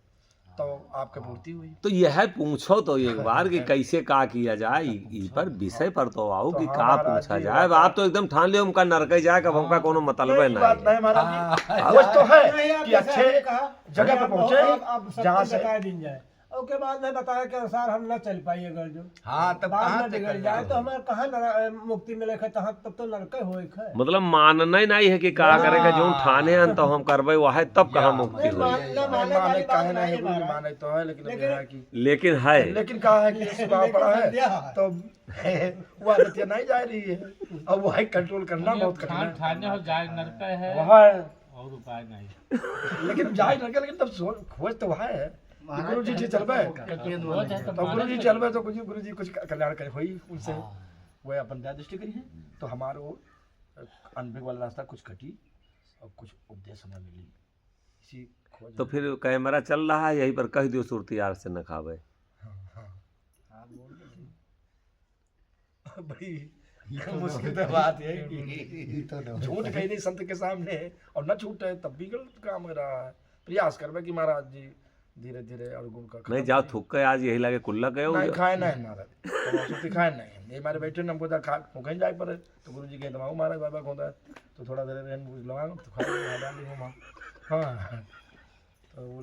तो आपकी पूर्ति हुई। तो यह पूछो तो एक बार कि कैसे का किया जाए, ई पर विषय पर तो आओ कि तो का हाँ, महाराज पूछा जी, जाए। बात- आप तो एकदम ठान लियो हमका नरक जाए, कब हमका कोनो मतलब नहीं, बात नहीं नहीं है। महाराज जी, हाँ, कुछ तो है नहीं, आप कि जैसे अच्छे आपने कहा, जगह पे आप- पहुंचे आप सब जहाँ कुछ से बता दी जाए। उसके बाद में बताया के अनुसार हम न चल पाई अगर जो हाँ तब बाद कहाँ में तक बिगड़ जाए तो हमें कहाँ मुक्ति मिले है, तहाँ तब तो नरक होए है। मतलब मानना ही नहीं है कि का करेगा, जो ठाने हन तो हम करबे वह है, तब कहाँ मुक्ति नहीं, हुई। मानने माने वाली बात काहे नहीं नहीं है गुरु जी, महाराज। माने तो है, लेकिन अभी लेकिन- है कि लेकिन है लेकिन कहा है कि स्वभाव लेकिन पड़ा है संध्या है। तो वो आदतियाँ नहीं जा रही है, अब वो है कंट्रोल करना बहुत कठिन ठान है। ठाने हो जाए नरक है वह है और उपाय नहीं। लेकिन जाए लगे, लेकिन तब खोज तो वह है गुरु जी ठीक चलबे हो जाए तो तो गुरु जी चलबे तो गुरु जी कुछ कल्याण करे हुई उनसे हाँ। वह अपन दया दृष्टि करी है तो हमारे वो अनुभव वाला रास्ता कुछ कटी और कुछ उपदेश हमें मिली इसी खोज तो फिर कैमरा चल रहा है, यही पर कह दियो सुरती यार से न खावे। बड़ी मुश्किल तो बात है कि झूठ कही नहीं संत के सामने और न छूटे तब भी गलत काम कर रहा है। प्रयास करबे कि महाराज जी धीरे धीरे और गुण का नहीं जाओ थूक के आज यही लगे कुल्ला गए नहीं खाए नहीं महाराज सुरती खाए नहीं ये हमारे बैठे हमको तो खा कहीं जाए पर तो गुरु जी के दबाऊ महाराज बाबा खोदा तो थोड़ा देर रहन लगा तो खा डाली हूँ हाँ तो वो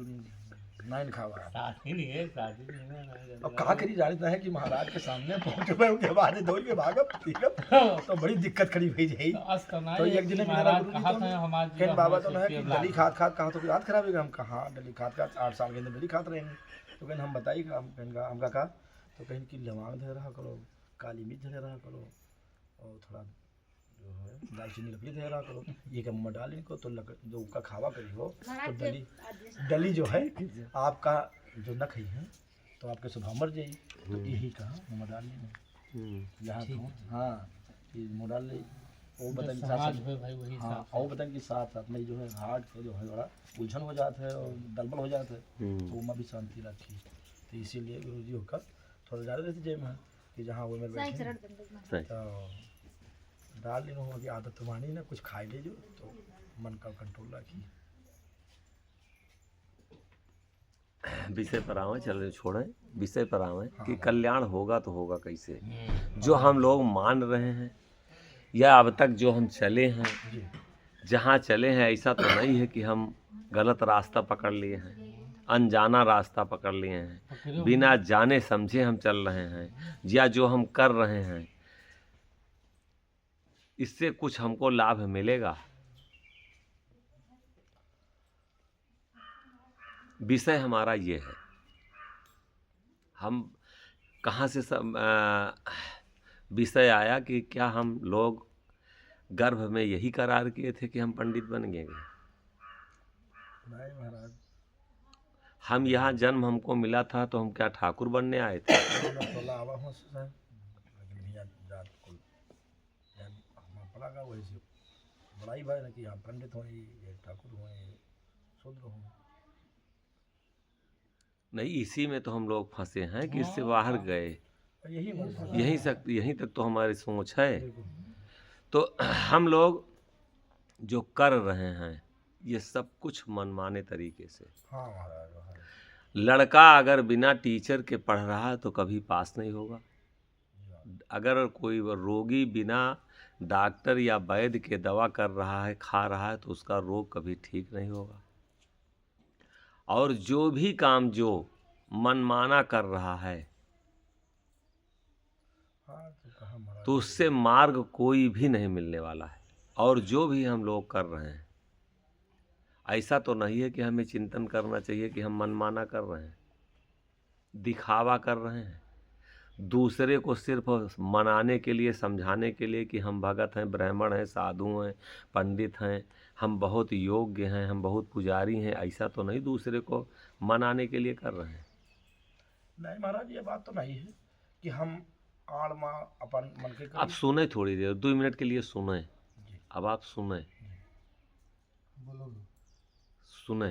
नहीं खावा शादी नहीं है, शादी नहीं है। अब कहा करी जानता है कि महाराज के सामने पहुंचे हुए उनके बाद दौड़ के भागब ठीक तो बड़ी दिक्कत खड़ी हुई जाई तो अस्तनाई तो एक दिन कि मेरा महाराज गुरु जी कहा तो था हमारे जी कहने बाबा तो हमारे है से कि प्यार डली खाद खाद कहा तो याद खराब है हम कहा डली खाद खाद 8 साल के अंदर डली खाते रहेंगे तो कहने हम बताइए हमका कहा तो कहीं कि लवांग धरे रहा करो, काली मिर्च धरे रहा करो और थोड़ा जो है दालचीनी लकड़ी धरे रहा करो, ये क्या मुँह डाल इनको तो जो उसका खावा करी हो तो डली जो है आपका जो न खाई है तो आपके स्वभाव मर जाई तो यही कहा मुँह डाल लेना यहाँ तो हाँ ये मुँह डाल ले वो बदन के समाज साथ है भाई वही हाँ साथ और बदन के साथ साथ में जो है हार्ट के जो है बड़ा उलझन हो जाता है और दलबल हो जाता है तो वो भी शांति रखी तो इसीलिए गुरु जी होकर थोड़ा ज़्यादा रहती जय में कि जहाँ वो मेरे बैठे हैं, सही। तो डाल लेना होगा कि आदत तो मानी ना कुछ खाई ले जो तो मन का कंट्रोल रखी। विषय पर आवे, चलो छोड़ें विषय पर आवे कि कल्याण होगा तो होगा कैसे। जो हम लोग मान रहे हैं या अब तक जो हम चले हैं, जहाँ चले हैं ऐसा तो नहीं है कि हम गलत रास्ता पकड़ लिए हैं, अनजाना रास्ता पकड़ लिए हैं, बिना जाने समझे हम चल रहे हैं, या जो हम कर रहे हैं इससे कुछ हमको लाभ मिलेगा। विषय हमारा ये है, हम कहाँ से विषय आया कि क्या हम लोग गर्भ में यही करार किए थे कि हम पंडित बन गए। नहीं महाराज हम यहाँ जन्म हमको मिला था तो हम क्या ठाकुर बनने आए थे। थोड़ा आवा हूँ सर लेकिन भैया जात को हम पड़ा का वही से बड़ाई भाई ना कि यहाँ पंडित हों ये ठाकुर हों ये शूद्र हों। नहीं, इसी में तो हम लोग फंसे हैं कि इससे बाहर गए, यही यहीं तक तो हमारी सोच है। तो हम लोग जो कर रहे हैं ये सब कुछ मनमाने तरीके से। हाँ महाराज हाँ। लड़का अगर बिना टीचर के पढ़ रहा है तो कभी पास नहीं होगा। अगर कोई रोगी बिना डॉक्टर या वैद्य के दवा कर रहा है, खा रहा है, तो उसका रोग कभी ठीक नहीं होगा। और जो भी काम जो मनमाना कर रहा है हाँ तो कहाँ महाराज तो उससे मार्ग कोई भी नहीं मिलने वाला है। और जो भी हम लोग कर रहे हैं ऐसा तो नहीं है कि हमें चिंतन करना चाहिए कि हम मनमाना कर रहे हैं, दिखावा कर रहे हैं, दूसरे को सिर्फ मनाने के लिए, समझाने के लिए कि हम भगत हैं, ब्राह्मण हैं, साधु हैं, पंडित हैं, हम बहुत योग्य हैं, हम बहुत पुजारी हैं, ऐसा तो नहीं दूसरे को मनाने के लिए कर रहे हैं। नहीं महाराज, ये बात तो नहीं है कि हम आड़ माँ अपन मन के आप करी। सुने थोड़ी देर, 2 मिनट के लिए सुने। जी। अब आप सुने, बोलो। सुने।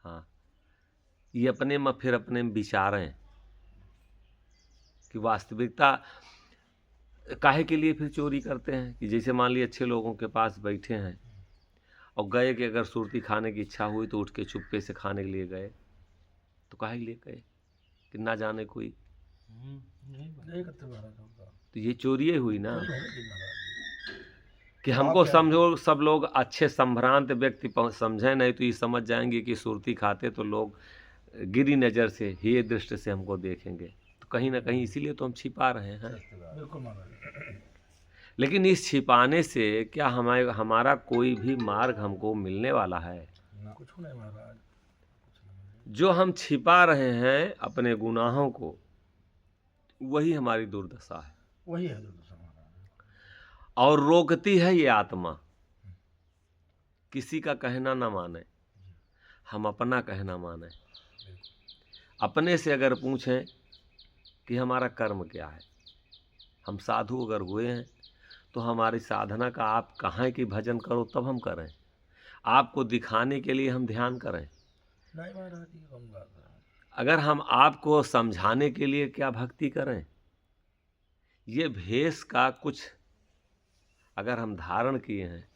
हाँ, ये अपने में फिर अपने में विचारें कि वास्तविकता काहे के लिए फिर चोरी करते हैं। कि जैसे मान लीजिए अच्छे लोगों के पास बैठे हैं और गए कि अगर सुरती खाने की इच्छा हुई तो उठ के चुपके से खाने के लिए गए, तो काहे के लिए गए कि ना जाने कोई, नहीं करते महाराज होगा। तो ये चोरी हुई ना। नहीं महाराज। कि आप हमको क्या- समझो सब लोग अच्छे संभ्रांत व्यक्ति समझें, नहीं तो ये समझ जाएंगे कि सुरती खाते तो लोग गिरी नज़र से, हे दृष्टि से हमको देखेंगे, तो कहीं ना कहीं इसीलिए तो हम छिपा रहे हैं। बिल्कुल महाराज। लेकिन इस छिपाने से क्या हमारा कोई भी मार्ग हमको मिलने वाला है? कुछ नहीं महाराज। जो हम छिपा रहे हैं अपने गुनाहों को, वही हमारी दुर्दशा है। वही है दुर्दशा महाराज। और रोकती है ये आत्मा। किसी का कहना ना माने, हम अपना कहना माने। अपने से अगर पूछें कि हमारा कर्म क्या है, हम साधु अगर हुए हैं तो हमारी साधना का आप कहाँ कि भजन करो तब हम करें, आपको दिखाने के लिए हम ध्यान करें। नहीं महाराज, ये कौन बात है? अगर हम आपको समझाने के लिए क्या भक्ति करें? ये भेष का कुछ अगर हम धारण किए हैं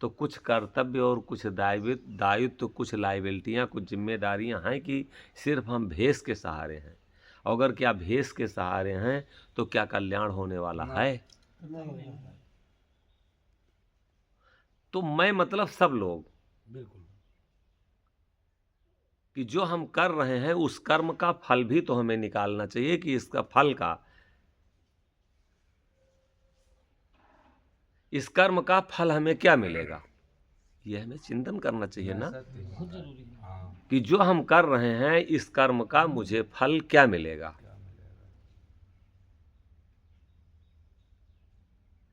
तो कुछ कर्तव्य और कुछ दायित्व, कुछ लाइबिलिटियाँ, कुछ जिम्मेदारियाँ हैं कि सिर्फ हम भेष के सहारे हैं। अगर क्या भेष के सहारे हैं तो क्या कल्याण होने वाला है? तो मैं मतलब सब लोग, बिल्कुल। कि जो हम कर रहे हैं उस कर्म का फल भी तो हमें निकालना चाहिए कि इसका फल का, इस कर्म का फल हमें क्या मिलेगा, ये हमें चिंतन करना चाहिए ना। बहुत जरूरी है। कि जो हम कर रहे हैं इस कर्म का मुझे फल क्या मिलेगा।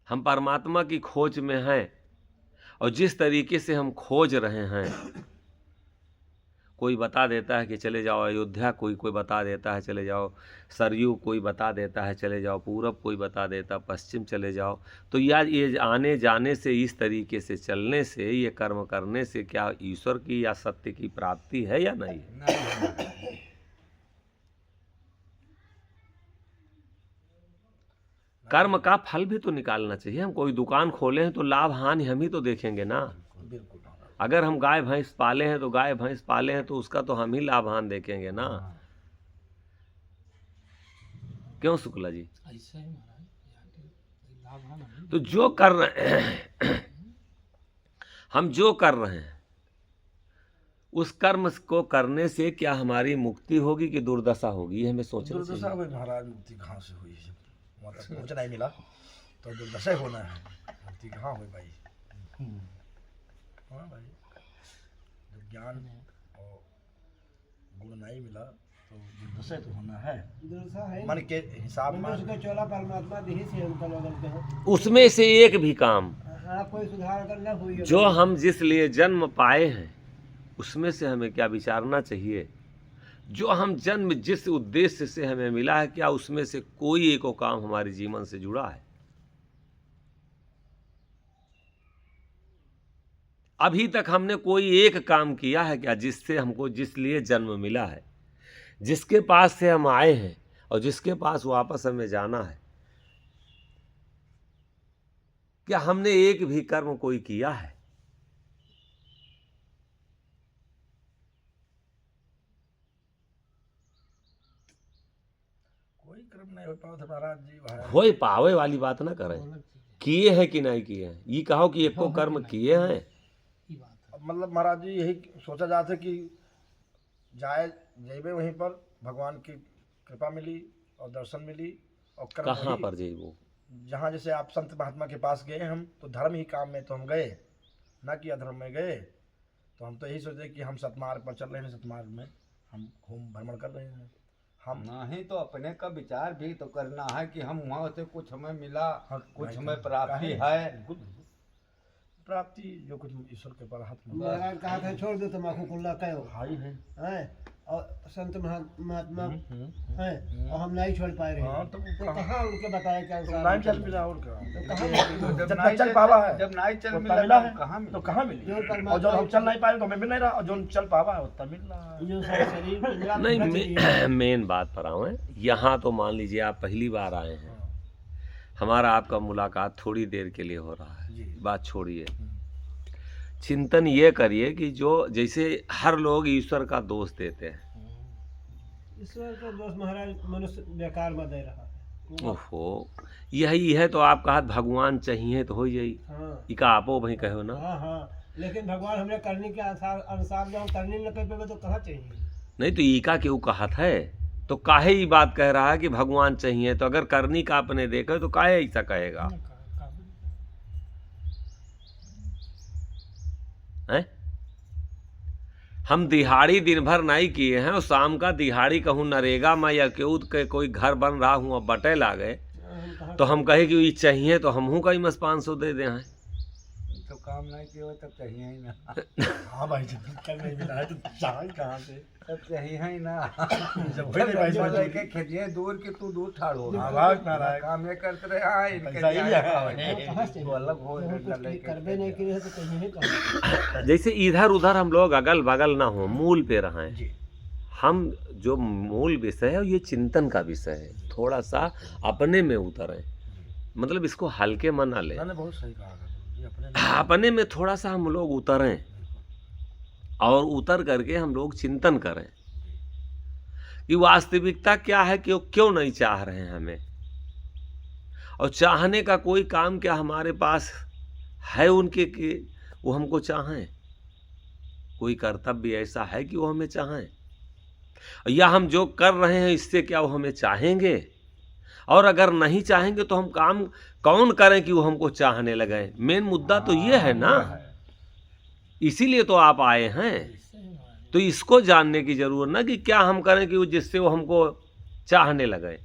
हम परमात्मा की खोज में हैं और जिस तरीके से हम खोज रहे हैं, कोई बता देता है कि चले जाओ अयोध्या, कोई बता देता है चले जाओ सरयू, कोई बता देता है चले जाओ पूरब, कोई बता देता पश्चिम चले जाओ। तो यार ये आने जाने से, इस तरीके से चलने से, ये कर्म करने से क्या ईश्वर की या सत्य की प्राप्ति है या नहीं है? कर्म का फल भी तो निकालना चाहिए। हम कोई दुकान खोले हैं तो लाभ हानि हम ही तो देखेंगे ना। बिल्कुल महाराज। अगर हम गाय भैंस पाले हैं तो गाय भैंस पाले हैं तो उसका तो हम ही लाभ हानि देखेंगे ना। क्यों शुक्ला जी? ऐसा है महाराज, यहाँ के लाभ है ना। तो जो कर रहे हैं हम जो कर रहे हैं उस कर्म को करने से क्या हमारी मुक्ति होगी कि दुर्दशा होगी, ये हमें सोचना दुर्दशा चाहिए। हुई महाराज, मुक्ति कहाँ से हुई? मतलब कुछ नहीं मिला तो दुर्दशा ही होना है। मुक्ति कहाँ हुई भाई? हाँ भाई, जब ज्ञान और गुण नहीं मिला तो दुर्दशा तो होना है। दूसरा है मन के हिसाब में मनुष्य को चोला परमात्मा देही से हम कल बदलते हैं। उसमें से एक भी काम हाँ, कोई सुधार अगर न हुई हो जो हम जिस लिए जन्म पाए हैं उसमें से हमें क्या विचारना चाहिए। जो हम जन्म जिस उद्देश्य से हमें मिला है, क्या उसमें से कोई एक काम हमारे जीवन से जुड़ा है? अभी तक हमने कोई एक काम किया है क्या जिससे हमको, जिस लिए जन्म मिला है, जिसके पास से हम आए हैं और जिसके पास वापस हमें जाना है, क्या हमने एक भी कर्म कोई किया है? कोई कर्म नहीं हो पाओ थे महाराज जी। भाई होए पावे वाली बात ना करें, किए हैं कि नहीं किए हैं, ये कहो कि एको कर्म किए हैं। ये बात है। मतलब महाराज जी यही सोचा जाता कि जाए जेबे वहीं पर भगवान की कृपा मिली और दर्शन मिली और कर्म कहाँ वही। पर जेबो? जहाँ जैसे आप संत महात्मा के पास गए हम तो धर्म ही काम में तो हम गए, ना कि अधर्म में गए। तो हम तो यही सोचे कि हम सतमार्ग पर चल रहे हैं, सतमार्ग में हम घूम भ्रमण कर रहे हैं। हम नहीं तो अपने का विचार भी तो करना है कि हम वहाँ से कुछ हमें मिला, हाँ, कुछ भाई, हमें प्राप्ति काहे? है। बिल्कुल बिल्कुल। प्राप्ति जो कुछ ईश्वर के पर हाथ में महाराज कहा था छोड़ दो तम्बाकू कुल्ला कहो भाई है। हैं, और संत महात्मा हम्म। हैं, और हम नहीं छोड़ पाए रहे हाँ, तो कहाँ उनके बताए के तो अनुसार नहीं चल मिला और क्या? जब जब नहीं चल पावा है, जब नहीं चल उतना मिला मिला तो है, कहाँ मिला? तो कहाँ मिली? जो परमात्मा- और जो हम चल नहीं पाए तो हमें मिल नहीं रहा, और जो चल पावा है उतना मिल रहा है। जो सारे शरीर को मिला नहीं बच लिया। मेन बात पर आऊँ यहाँ तो मान लीजिए आप पहली बार आए हैं, हाँ, हमारा आपका मुलाकात थोड़ी देर के लिए हो रहा है, जी। बात छोड़िए। चिंतन ये करिए कि जो जैसे हर लोग ईश्वर का दोष देते हैं, ईश्वर का दोष महाराज मनुष्य बेकार में दे रहा है। ओहो यही है तो आप कहा भगवान चाहिए तो हो जाई, हाँ इका आपो भाई कहो ना। हाँ हाँ, लेकिन भगवान हमने करने के अनुसार जो हम करने न कर पाए तो कहाँ चाहिए? नहीं तो ईका क्यों कहा था, तो काहे ये बात कह रहा है कि भगवान चाहिए, तो अगर करनी का आपने देखा तो काहे ऐसा कहेगा हैं? हम दिहाड़ी दिन भर नहीं किए हैं और शाम का दिहाड़ी कहूँ नरेगा में या क्यों के कोई घर बन रहा हूँ अब बटे ला गए हम कहाँ तो हम कहे कि ये चाहिए तो हमहू का ही मस 500 दे दे हैं। तो काम नहीं किया तब चाहिए ही ना। हाँ भाई, जब कल नहीं मिला है तो चाहे कहाँ से? तब चाहिए ही ना। जब वही नहीं भाई जब समझ लेके खेजिए दूर की तू दूर ठाड़ो। हाँ, बात नारायण। काम ये करते रहे। हाँ इनके पैसा ही जाए है। तो कहाँ से? वो अलग हो हम ना कुछ लेके करबे नहीं किए तो चाहिए कहाँ? जैसे इधर उधर हम लोग अगल बगल ना हो, मूल पे रहें। जी। हम जो मूल विषय है ये चिंतन का विषय है, थोड़ा सा अपने में उतरें, मतलब इसको हल्के में ना लें, मैंने बहुत सही कहा ये अपने में थोड़ा सा हम लोग उतरें और उतर करके हम लोग चिंतन करें कि वास्तविकता क्या है, कि वो क्यों नहीं चाह रहे हैं हमें, और चाहने का कोई काम क्या हमारे पास है उनके कि वो हमको चाहें, कोई कर्तव्य ऐसा है कि वो हमें चाहें, या हम जो कर रहे हैं इससे क्या वो हमें चाहेंगे, और अगर नहीं चाहेंगे तो हम काम कौन करें कि वो हमको चाहने लगे। मेन मुद्दा तो ये है ना, इसीलिए तो आप आए हैं, तो इसको जानने की जरूरत ना कि क्या हम करें कि वो जिससे वो हमको चाहने लगे।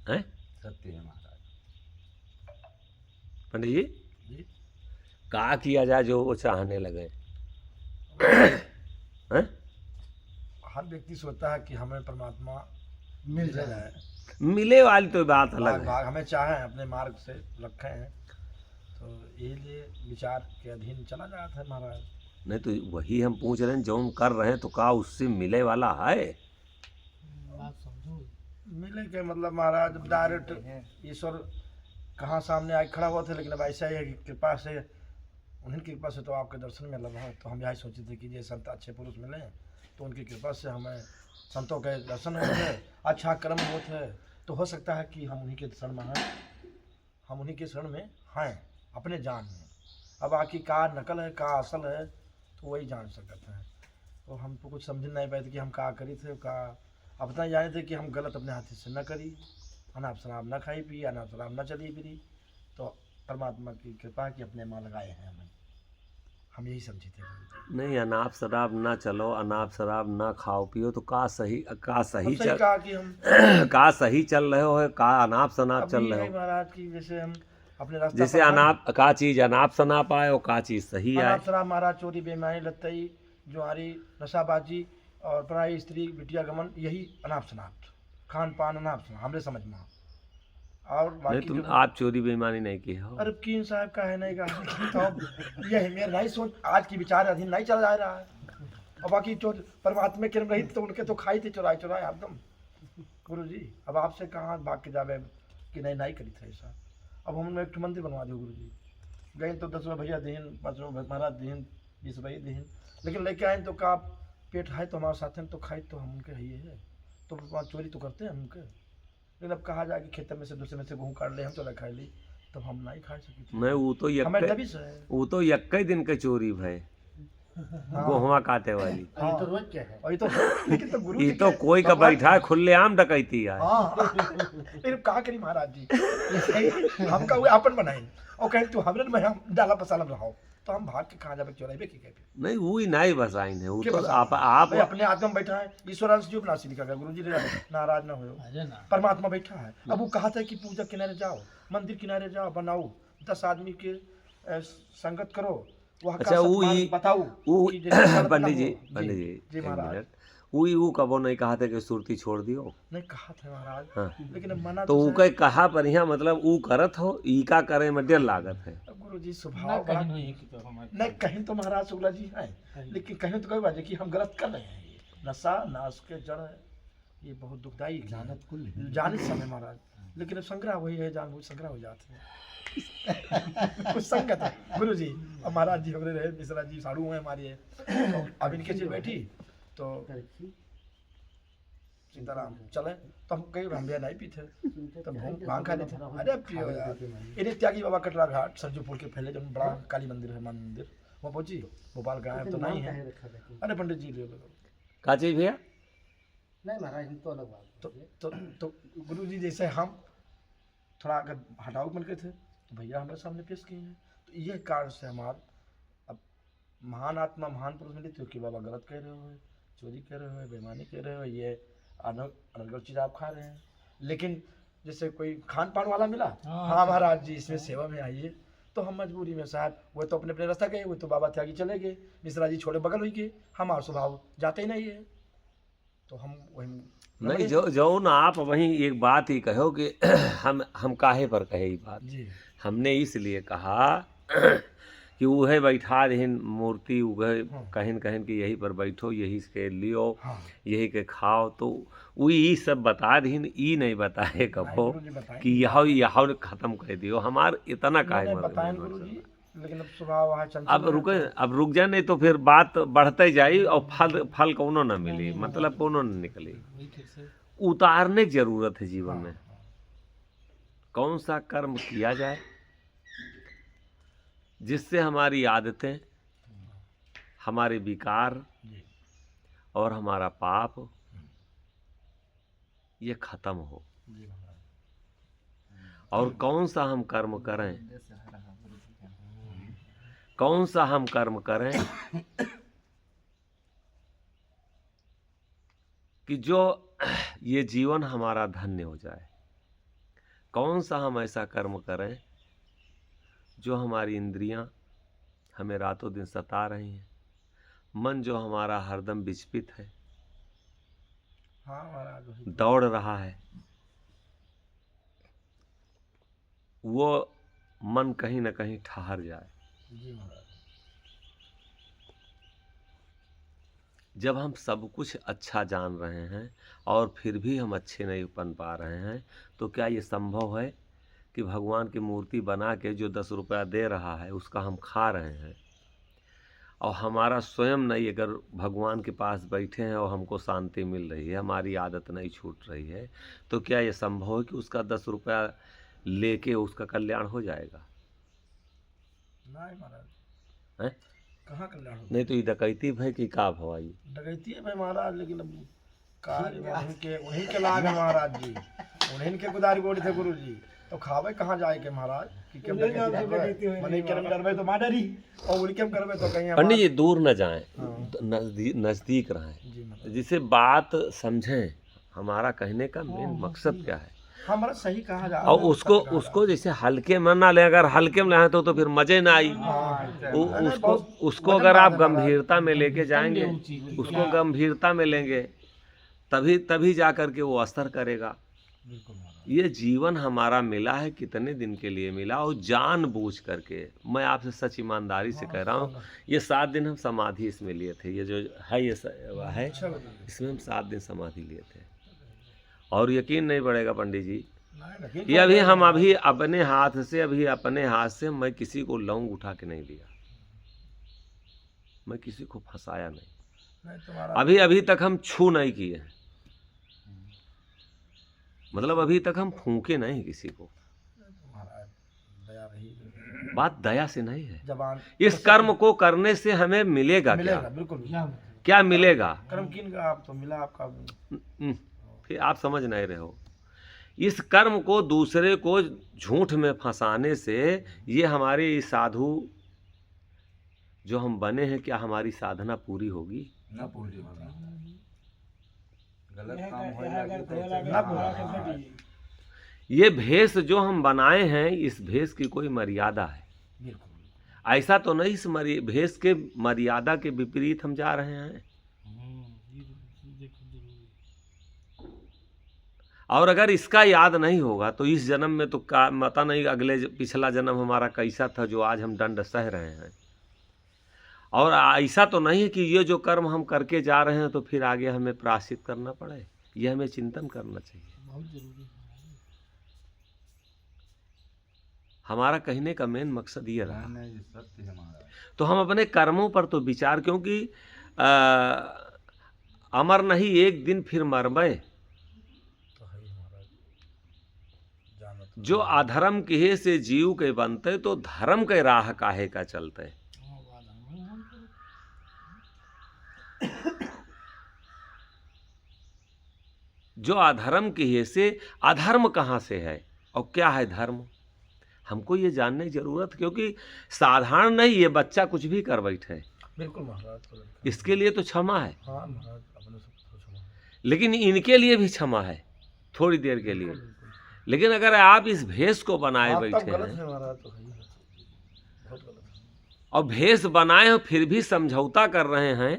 हैं सत्य है महाराज। पंडित जी, जी। क्या किया जाए जो वो चाहने लगे? हैं? हर व्यक्ति सोचता है कि हमें परमात्मा मिल जाए, मिले वाली तो बात भाग अलग है। भाग हमें चाहे अपने मार्ग से रखे हैं, तो यही लिए विचार के अधीन चला जाता है महाराज। नहीं तो वही हम पूछ रहे हैं, जो हम कर रहे हैं तो का उससे मिले वाला है? बात समझो। मिले के मतलब महाराज डायरेक्ट ईश्वर कहाँ सामने आए खड़ा हुआ थे, लेकिन अब ऐसा ही है कि कृपा से, उन्हीं की कृपा से तो आपके दर्शन में लगा है। तो हम यही सोचे थे कि ये संत अच्छे पुरुष मिले तो उनकी कृपा से हमें संतों के दर्शन होते, अच्छा कर्म होते, तो हो सकता है कि हम उन्हीं के शरण में हैं, हम उन्हीं के शरण में हैं अपने जान में। अब बाकी का नकल है का असल है तो वही जान सकते हैं। तो हम तो कुछ समझ नहीं पाए थे कि हम का करी थे, का अपना जाने थे कि हम गलत अपने हाथी से न करी, अनाप शराब न खाई पी, अनाप शराब न चली फिरी, तो परमात्मा की कृपा की अपने माँ लगाए हैं हमें, हम यही समझे थे। नहीं, अनाप शराब ना चलो, अनाप शराब ना खाओ पियो, तो का सही अब सही चल कहा कि हम का सही चल रहे हो, का अनाप शनाप चल अभी रहे यही हो। महाराज की जैसे हम अपने रास्ते जैसे अनाप का चीज अनाप शनाप आए और का चीज सही आए। अनाप शराब महाराज, चोरी बेईमानी लत्तई जुआरी नशाबाजी और पराई स्त्री बिटिया गमन, यही अनाप शनाप, खान पान अनाप शनाप हमरे समझ में। और नहीं, बाकी तुम जो आप चोरी बेईमानी नहीं की हो। अरे कीन साहब का है नहीं का तो ये है मेरा नहीं सोच, आज की विचार अधीन नहीं चल जा रहा है। और बाकी जो परमात्मा के रही तो उनके तो खाई थी चुराए चुराए एकदम गुरु जी। अब आपसे कहाँ भाग के जावे कि नहीं करी था ऐसा। अब हम एक मंदिर बनवा दो गुरु जी, गए तो 10 भैया दीन, 5 महाराज दीन, 20 भाई दीन, लेकिन लेके आए तो का पेट है तो हमारे साथ में तो खाई तो हम उनके है, तो वहाँ चोरी तो करते हैं हम उनके। लेकिन अब कहा जाए कि खेत में से दूसरे में से गेहूँ काट ले हम चला खा ली, तब हम नहीं खा सके। मैं वो तो हमें यक्के तभी से है। वो तो यक्के दिन के चोरी भय। गोहवा काटे वाली। हाँ, तो रोज क्या है? वही तो लेकिन तो गुरु ये जी तो के कोई का भगवान- बैठा है खुलेआम डकैती है। हाँ लेकिन का करी महाराज जी, हम का हुए अपन बनाई और कहीं तू हमरे में हम डाला पसाला में रहो तो हम भाग के कहाँ जाबे चोराइबे की कहते नहीं वो ही नहीं बसाइन है, वो के तो बसा? आप भाई अपने आत्मा में बैठा है, ईश्वर से जो नासी लिखा गया, गुरु जी नाराज ना हो, अरे ना परमात्मा बैठा है। अब वो कहा था कि पूजा किनारे जाओ, मंदिर किनारे जाओ, बनाओ 10 आदमी के संगत करो, वहाँ का अच्छा, वो सत्मार्ग ही- बताओ वो कि जैसे गलत ना पंडित हो। जी पंडित जी जी एक महाराज। मिनट, वो कबो नहीं कहा था कि सुरती छोड़ दियो। नहीं कहा था महाराज, हाँ। लेकिन अब मना तो वो कहीं कहा पर यहाँ मतलब वो करत हो, ई का करे में डेढ़ लागत है। गुरु जी ना स्वभाव कहीं बड़ा नहीं कि तो हमारे नहीं, कहीं तो महाराज शुक्ला जी हैं, लेकिन कहीं तो कई बात है कि हम गलत कर रहे हैं। ये नशा नाश के जड़ है, ये बहुत दुखदाई है। जानित समय महाराज, लेकिन अब संग्रह वही है, जानबूझ संग्रह हो जाते हैं कुछ संगत है गुरु जी। अब महाराज जी हमरे रहे, मिश्रा जी साड़ू हैं हमारी, तो अब इनके से बैठी तो सीताराम चले तो हम कहीं हम नहीं पीते, तब भांग खा लेते। अरे पियो यार, इन्हें त्यागी बाबा कटरा घाट सरजूपुर के फैले जो बड़ा काली मंदिर है, मंदिर वहाँ पहुंची, भोपाल का है तो नहीं है। अरे पंडित जी ले लो का चीज भैया? नहीं महाराज तो अलग बात। तो गुरु जी जैसे हम थोड़ा अगर हटाऊ बन के थे तो भैया हमारे सामने पेश किए हैं, तो ये कारण से हमारा अब महान आत्मा महान पुरुष मिले थे कि बाबा गलत कह रहे हो, चोरी कर रहे हो, बेईमानी कर रहे हो, ये अनर्गल चीज़ आप खा रहे हैं। लेकिन जैसे कोई खान पान वाला मिला, हाँ महाराज जी इसमें सेवा में आइए, तो हम मजबूरी में साहब वो तो अपने अपने रास्ता गए, वो तो बाबा त्यागी चले गए, मिश्रा जी छोड़े बगल हुई गए, हमारा स्वभाव जाते ही नहीं है, तो हम वही नहीं जो ना आप वहीं एक बात ही कहो कि हम काहे पर कहे ये बात। जी हमने इसलिए कहा कि वह बैठा रहीन मूर्ति उगह कहीं कहीं कि यहीं पर बैठो, यही के लियो, हाँ यही के खाओ, तो वो ये सब बता रहीन, ई नहीं बताए कहो गुरु जी बताएं, कि यह खत्म कर दियो। हमार इतना काहे बताएं गुरु जी, लेकिन अब स्वभाव वहाँ चंचल अब है। रुके, अब रुक जाए, नहीं तो फिर बात बढ़ते जाई और फल कौनो ना मिली, मतलब कौनो ना निकली। वही ठीक से उतारने की जरूरत है जीवन में। कौन सा कर्म किया जाए जिससे हमारी आदतें, हमारे विकार जी और हमारा पाप ये खत्म हो, जी महाराज, और कौन सा हम कर्म करें, कौन सा हम कर्म करें कि जो ये जीवन हमारा धन्य हो जाए। कौन सा हम ऐसा कर्म करें जो हमारी इंद्रियां हमें रातों दिन सता रही हैं, मन जो हमारा हरदम विचलित है, हाँ महाराज वही। दौड़ रहा है, वो मन कहीं न कहीं ठहर जाए। जी महाराज, जब हम सब कुछ अच्छा जान रहे हैं और फिर भी हम अच्छे नहीं बन पा रहे हैं, तो क्या ये संभव है कि भगवान की मूर्ति बना के जो 10 रुपया दे रहा है उसका हम खा रहे हैं, और हमारा स्वयं नहीं, अगर भगवान के पास बैठे हैं और हमको शांति मिल रही है, हमारी आदत नहीं छूट रही है, तो क्या ये संभव है कि उसका 10 रुपया लेके उसका कल्याण हो जाएगा? नहीं महाराज, हैं? कहाँ कल्याण होगा? नहीं तो ये डकैती भाई की का भवाई। डकैती है भाई महाराज, लेकिन अब कार्य वहीं के लाग है महाराज जी, उन्हीं के गुदारी गोड़ी थे गुरु जी, तो खावे कहाँ जाए के महाराज कि केम डकैती करबे, मने केम करबे तो माडरी, और उनके केम करबे तो कहीं पंडित जी दूर न जाएं, हाँ। नज़दीक रहें, जी महाराज, जिसे बात समझें। हमारा कहने का मेन मकसद क्या है, हमारा सही कहा जा और उसको जैसे हल्के में ना ले, अगर हल्के में ले तो फिर मजे ना आई। उसको अगर आप गंभीरता में लेके जाएंगे, उसको गंभीरता में लेंगे, तभी जा कर के वो असर करेगा। बिल्कुल महाराज, ये जीवन हमारा मिला है, कितने दिन के लिए मिला, और जानबूझ करके मैं आपसे सच ईमानदारी से कह रहा हूँ, ये 7 दिन हम समाधि इसमें लिए थे, ये जो है ये है, अच्छा गुरु जी, इसमें हम 7 दिन समाधि लिए थे, और यकीन नहीं पड़ेगा पंडित जी, नहीं, लेकिन ये अभी हम अपने हाथ से मैं किसी को लौंग उठा के नहीं लिया, मैं किसी को फंसाया नहीं, नहीं तुम्हारा अभी तक हम छू नहीं किए हैं, मतलब अभी तक हम फूके नहीं किसी को। महाराज दया रही, बात दया से नहीं है। जबान इस कर्म को करने से हमें मिलेगा मिलेगा, क्या? बिल्कुल क्या मतलब? क्या मिलेगा? कर्म किन का आप तो मिला आपका। फिर आप समझ नहीं रहे हो। इस कर्म को दूसरे को झूठ में फंसाने से ये हमारे साधु जो हम बने हैं, क्या हमारी साधना पूरी होगी? ना पूरी होती, गलत यह काम हो यह जाएगी अगर तो दया लगे ना तो पूरा महाराज होगा। कैसे ये भेष जो हम बनाए हैं, इस भेष की कोई मर्यादा है? बिल्कुल ऐसा तो नहीं इस भेष के मर्यादा के विपरीत हम जा रहे हैं। ये देखो जरूरी। और अगर इसका याद नहीं होगा तो इस जन्म में तो का पता नहीं अगले पिछला जन्म हमारा कैसा था जो आज हम दंड सह रहे हैं। और ऐसा तो नहीं है कि ये जो कर्म हम करके जा रहे हैं तो फिर आगे हमें प्रायश्चित करना पड़े। ये हमें चिंतन करना चाहिए। बहुत जरूरी है। हमारा कहने का मेन मकसद ये रहा। नहीं, ये सत्य है महाराज। तो हम अपने कर्मों पर तो विचार, क्योंकि अमर नहीं एक दिन फिर मरबे। तो है ही महाराज, जानो तो जो अधर्म किहे से जीव के बनते तो धर्म के राह काहे का चलते। हाँ, बात हम करो। जो अधर्म किए से अधर्म कहाँ से है और क्या है धर्म, हमको ये जानने की जरूरत। क्योंकि साधारण नहीं, ये बच्चा कुछ भी कर बैठे, बिल्कुल महाराज तो लड़का। इसके लिए तो क्षमा है, हाँ महाराज, अपने सब तो क्षमा। लेकिन इनके लिए भी क्षमा है थोड़ी देर के लिए। लेकिन अगर आप इस भेष को बनाए आप तब बैठे गलत हैं है महाराज, तो है ही है, बहुत गलत है। और भेष बनाए हो फिर भी समझौता कर रहे हैं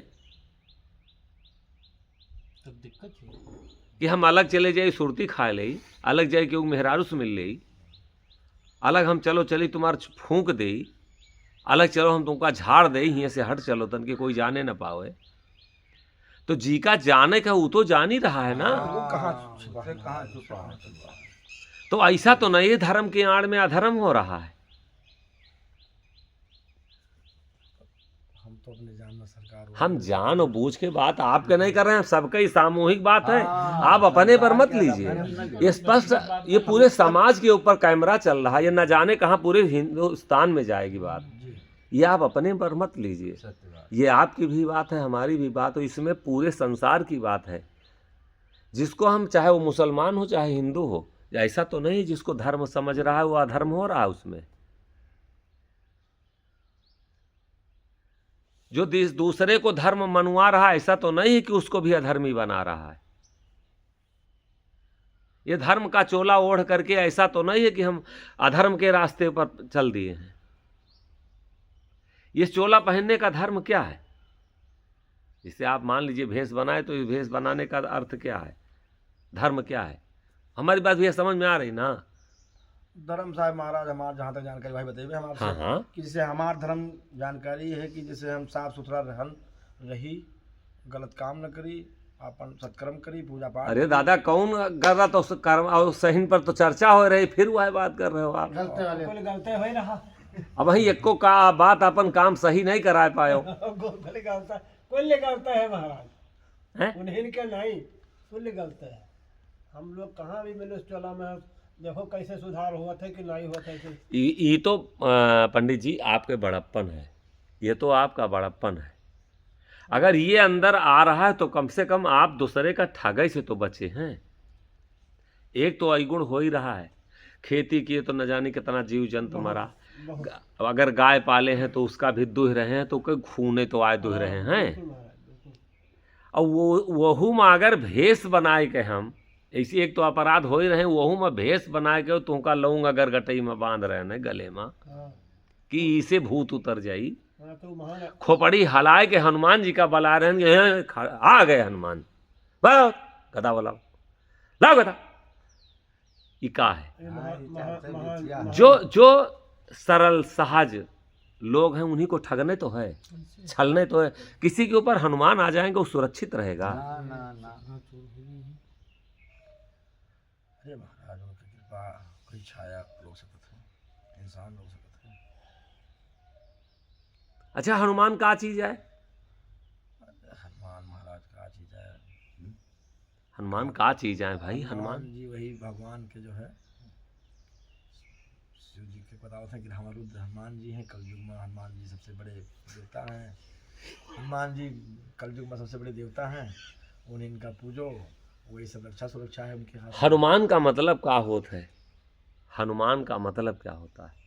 तब दिक्कत है। कि हम अलग चले जाए, सुरती खा ले, अलग जाए क्यों मेहरारू से मिल ले, अलग हम चलो चली तुम्हार फूंक दे, अलग चलो हम तुमका झाड़ दे, यहाँ से हट चलो तन के कोई जाने ना पावे। तो जी का जाने का वो तो जान ही रहा है ना। वो कहाँ छुपा उससे है कहाँ महाराज, छुपा है? तो ऐसा तो नहीं है धर्म के आड़ में अधर्म हो रहा है। हम तो अपने जान में सरकार हो। हम जान और बूझ के बात आपके नहीं कर रहे हैं, सबका ही सामूहिक बात है। आप अपने पर मत लीजिए। ये स्पष्ट, ये पूरे समाज के ऊपर कैमरा चल रहा है, ये न जाने कहाँ पूरे हिंदुस्तान में जाएगी बात। जी, ये आप अपने पर मत लीजिए। सत्य बात। ये आपकी भी बात है, हमारी भी बात हो, इसमें पूरे संसार की बात है। जिसको हम, चाहे वो मुसलमान हो चाहे हिंदू हो, ऐसा तो नहीं जिसको धर्म समझ रहा है वो अधर्म हो रहा है उसमें। जो दूसरे को धर्म मनवा रहा है, ऐसा तो नहीं है कि उसको भी अधर्मी बना रहा है। ये धर्म का चोला ओढ़ करके ऐसा तो नहीं है कि हम अधर्म के रास्ते पर चल दिए हैं। ये चोला पहनने का धर्म क्या है? जिसे आप मान लीजिए भेष बनाए, तो इस भेष बनाने का अर्थ क्या है, धर्म क्या है? हमारी बात भी समझ में आ रही ना? धर्म साहब महाराज, हमारे जहाँ तक जानकारी भाई बताइए हम आपसे, हाँ हाँ, कि जैसे हमारा धर्म जानकारी है कि जैसे हम साफ सुथरा रहन रही, गलत काम न करी, अपन सत्कर्म करी, पूजा पाठ। अरे दादा कौन कर रहा, तो कर्म और सहीन पर तो चर्चा हो रही, फिर वह बात कर रहे हो आप। गलते वाले कोई गलते हो ही रहा। अब वही एको का बात अपन काम सही नहीं करा पायो भले गलता, कुल गलता है महाराज, हैं? उन्हीं के नहीं, कुल गलता है। हम लोग कहाँ भी मिले चला में देखो कैसे सुधार हुआ था कि नहीं हुआ था। ये तो पंडित जी आपके बड़प्पन है, ये तो आपका बड़प्पन है। अगर ये अंदर आ रहा है तो कम से कम आप दूसरे का ठगाई से तो बचे हैं। एक तो अवगुण हो ही रहा है, खेती किए तो न जाने कितना जीव जंतु मरा। अगर गाय पाले हैं तो उसका भी दुह रहे हैं, तो कोई खूने तो आए दुह रहे हैं। और वहू में अगर भेष बनाए के हम ऐसी, एक तो अपराध हो ही रहे, वहू में भेष बनाए के तुमका लौंग अगर गटई में बांध रहे हैं गले में कि इसे भूत उतर जाई, खोपड़ी हलाए के हनुमान जी का बला रहे हैं, आ गए हनुमान, गदा बोला लाओ गदा। ये का है? जो सरल सहज लोग हैं उन्हीं को ठगने तो है, छलने तो है। किसी के ऊपर हनुमान आ जाएंगे वो सुरक्षित रहेगा? ना ना ना, अरे महाराज उनकी कृपा, कोई छाया रोक सकते थे, इंसान रोक सकते थे। अच्छा हनुमान का चीज है? हनुमान महाराज का चीज है। हनुमान का चीज है भाई? हनुमान जी वही भगवान के जो है शिव जी के बतावत हैं कि हमारुद्ध हनुमान जी हैं, कलयुग में हनुमान जी सबसे बड़े देवता हैं। हनुमान जी कलयुग में सबसे बड़े देवता हैं, उन्हें इनका पूजो, वही सब रक्षा सुरक्षा है उनके हाथ। हनुमान का मतलब क्या होता है? हनुमान का मतलब क्या होता है?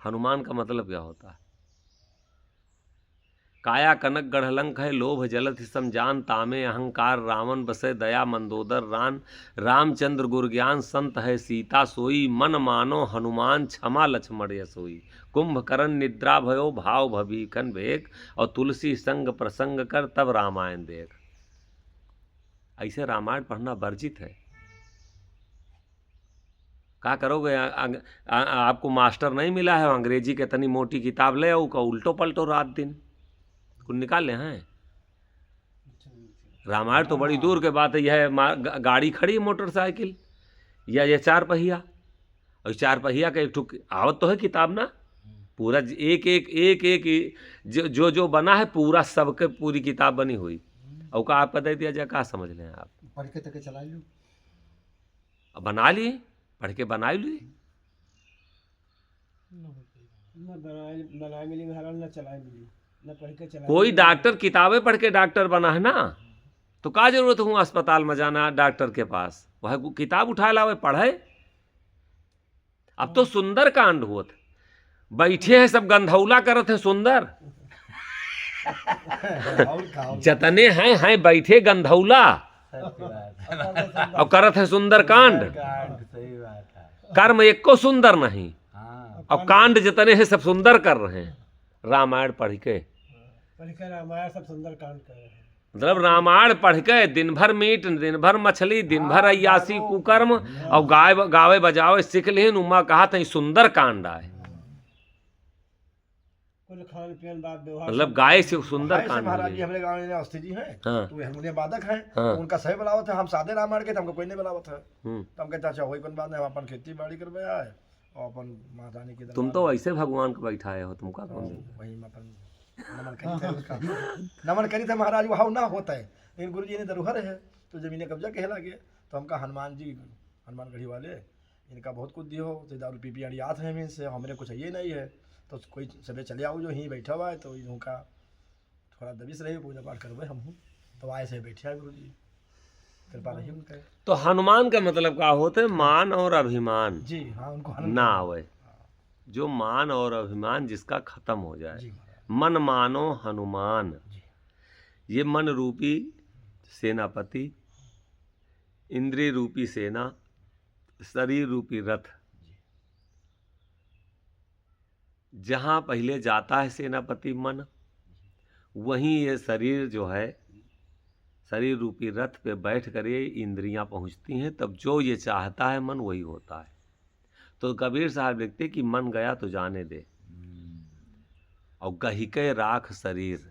हनुमान का मतलब क्या होता है? काया कनक गढ़लंक है, लोभ जलत सम जान, तामे अहंकार रावण बसे, दया मंदोदर रान, रामचंद्र गुरज्ञान संत है सीता सोई, मन मानो हनुमान क्षमा लक्ष्मण यसोई, कुंभकर्ण निद्रा भयो भाव भवीखन भेक, और तुलसी संग प्रसंग कर तब रामायण देख। ऐसे रामायण पढ़ना वर्जित है। क्या करोगे? आपको मास्टर नहीं मिला है, अंग्रेजी के तनी मोटी किताब ले आओ का उल्टो पलटो रात दिन कुछ निकाले हैं। रामायण तो बड़ी दूर के बात है। यह गाड़ी खड़ी मोटरसाइकिल या ये चार पहिया, और चार पहिया का एक ठुक आवत तो है किताब ना, पूरा एक एक एक एक जो जो बना है पूरा सबके पूरी किताब बनी हुई। और का आपका दे दिया जाए, क्या समझ लें आप? पढ़ के तक चला लो, अब बना लिए, पढ़ के बना लिए। न बनाए मिली महाराज, न चलाए मिली, न पढ़ के चलाए। कोई डॉक्टर किताबें पढ़ के डॉक्टर बना है ना, तो क्या जरूरत हूँ अस्पताल में जाना डॉक्टर के पास? वह किताब उठा लावे पढ़े। अब तो सुंदर कांड होत, बैठे हैं सब गंधौला करत है सुंदर, जतने हैं बैठे गंधौला और करत है सुंदर कांड। सही बात है। कर्म एक को सुंदर नहीं, हाँ और कांड जितने हैं सब सुंदर कर रहे हैं। रामायण पढ़ के रामायण सब सुंदर कांड कर रहे हैं। मतलब रामायण पढ़ के दिन भर मीट, दिन भर मछली, दिन भर अयासी कुकर्म, और गावे बजावे सीख लेन। उमा कहा था सुंदर कांड आए, कुल खान पीन बात व्यवहार मतलब गाय से सुंदर भाई से कांड महाराज जी मिले। हमारे गाँव में अवस्थी जी हैं, हाँ। तो वे हारमोनियम वादक हैं, हाँ। उनका सही बुलावत है। हम सादे रामायण के, तो हमको कोई नहीं बुलावत है। हम्म। तो हम कहते अच्छा वही कौन बात है, हम अपन खेती बाड़ी करवे आए और अपन माता रानी की तुम दरबार तो में- ऐसे भगवान को बैठाए हो, तुमका कौन? वही में अपन नमन करी थे उसका। नमन करी थे महाराज, वहाँ ना होता है, लेकिन गुरु जी ने धरोहर है तो जमीने कब्जा कहला गया। तो हमका हनुमान जी, हनुमान गढ़ी वाले, इनका बहुत कुछ दियो, तो दारू पी पी याद है हमें से, हमारे कुछ ये नहीं है। तो कोई सबे चले आओ जो यहीं बैठा हुआ है, तो इनका थोड़ा दबिश रहे, पूजा पाठ करवे हम हूँ। तो आए से बैठे गुरु जी, कृपा रही उनका। तो हनुमान का मतलब क्या होते? मान और अभिमान जी हाँ, उनको ना आवे, जो मान और अभिमान जिसका खत्म हो जाए। जी मन मानो हनुमान, जी। ये मन रूपी सेनापति, इंद्रिय रूपी सेना, शरीर रूपी रथ, जहाँ पहले जाता है सेनापति मन, वहीं ये शरीर जो है, शरीर रूपी रथ पे बैठ कर ये इंद्रियां पहुँचती हैं। तब जो ये चाहता है मन वही होता है। तो कबीर साहब लिखते कि मन गया तो जाने दे, और गहिके राख शरीर।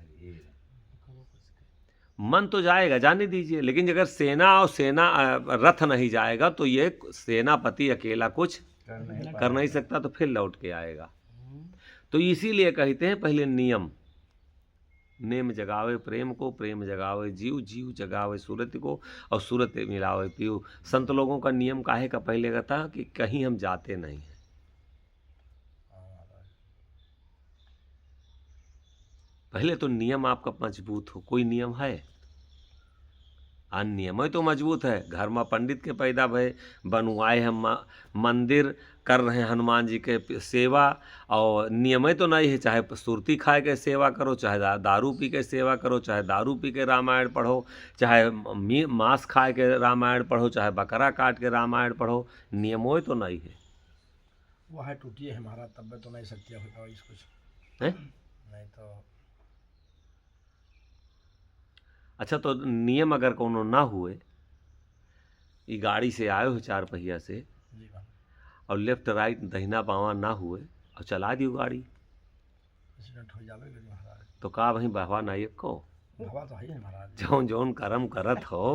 मन तो जाएगा, जाने दीजिए, लेकिन अगर सेना और सेना रथ नहीं जाएगा तो ये सेनापति अकेला कुछ कर नहीं सकता, तो फिर लौट के आएगा। तो इसीलिए कहते हैं पहले नियम, नेम जगावे प्रेम को, प्रेम जगावे जीव, जीव जगावे सूरत को, और सूरत मिलावे पीऊ। संत लोगों का नियम काहे का पहले का था कि कहीं हम जाते नहीं हैं। पहले तो नियम आपका मजबूत हो। कोई नियम है? नियम तो मजबूत है। घर में पंडित के पैदा भय, बनवाए हम मंदिर, कर रहे हैं हनुमान जी के सेवा, और नियम तो नहीं है। चाहे सुरती खाए के सेवा करो, चाहे दारू पी के सेवा करो, चाहे दारू पी के रामायण पढ़ो, चाहे मांस खाए के रामायण पढ़ो, चाहे बकरा काट के रामायण पढ़ो, नियमों तो नहीं है। वो है टूटी है हमारा, तब तो नहीं सकती होगा इस कुछ है? नहीं तो। अच्छा, तो नियम अगर कोनो ना हुए, ये गाड़ी से आए हो चार पहिया से, जी हाँ, और लेफ्ट राइट दहिना बावा ना हुए और चला दियो गाड़ी, एक्सीडेंट हो जावे गरी महाराज। तो का वहीं बहवा नायक को हवा तो है महाराज। जौन जौन कर्म करत हो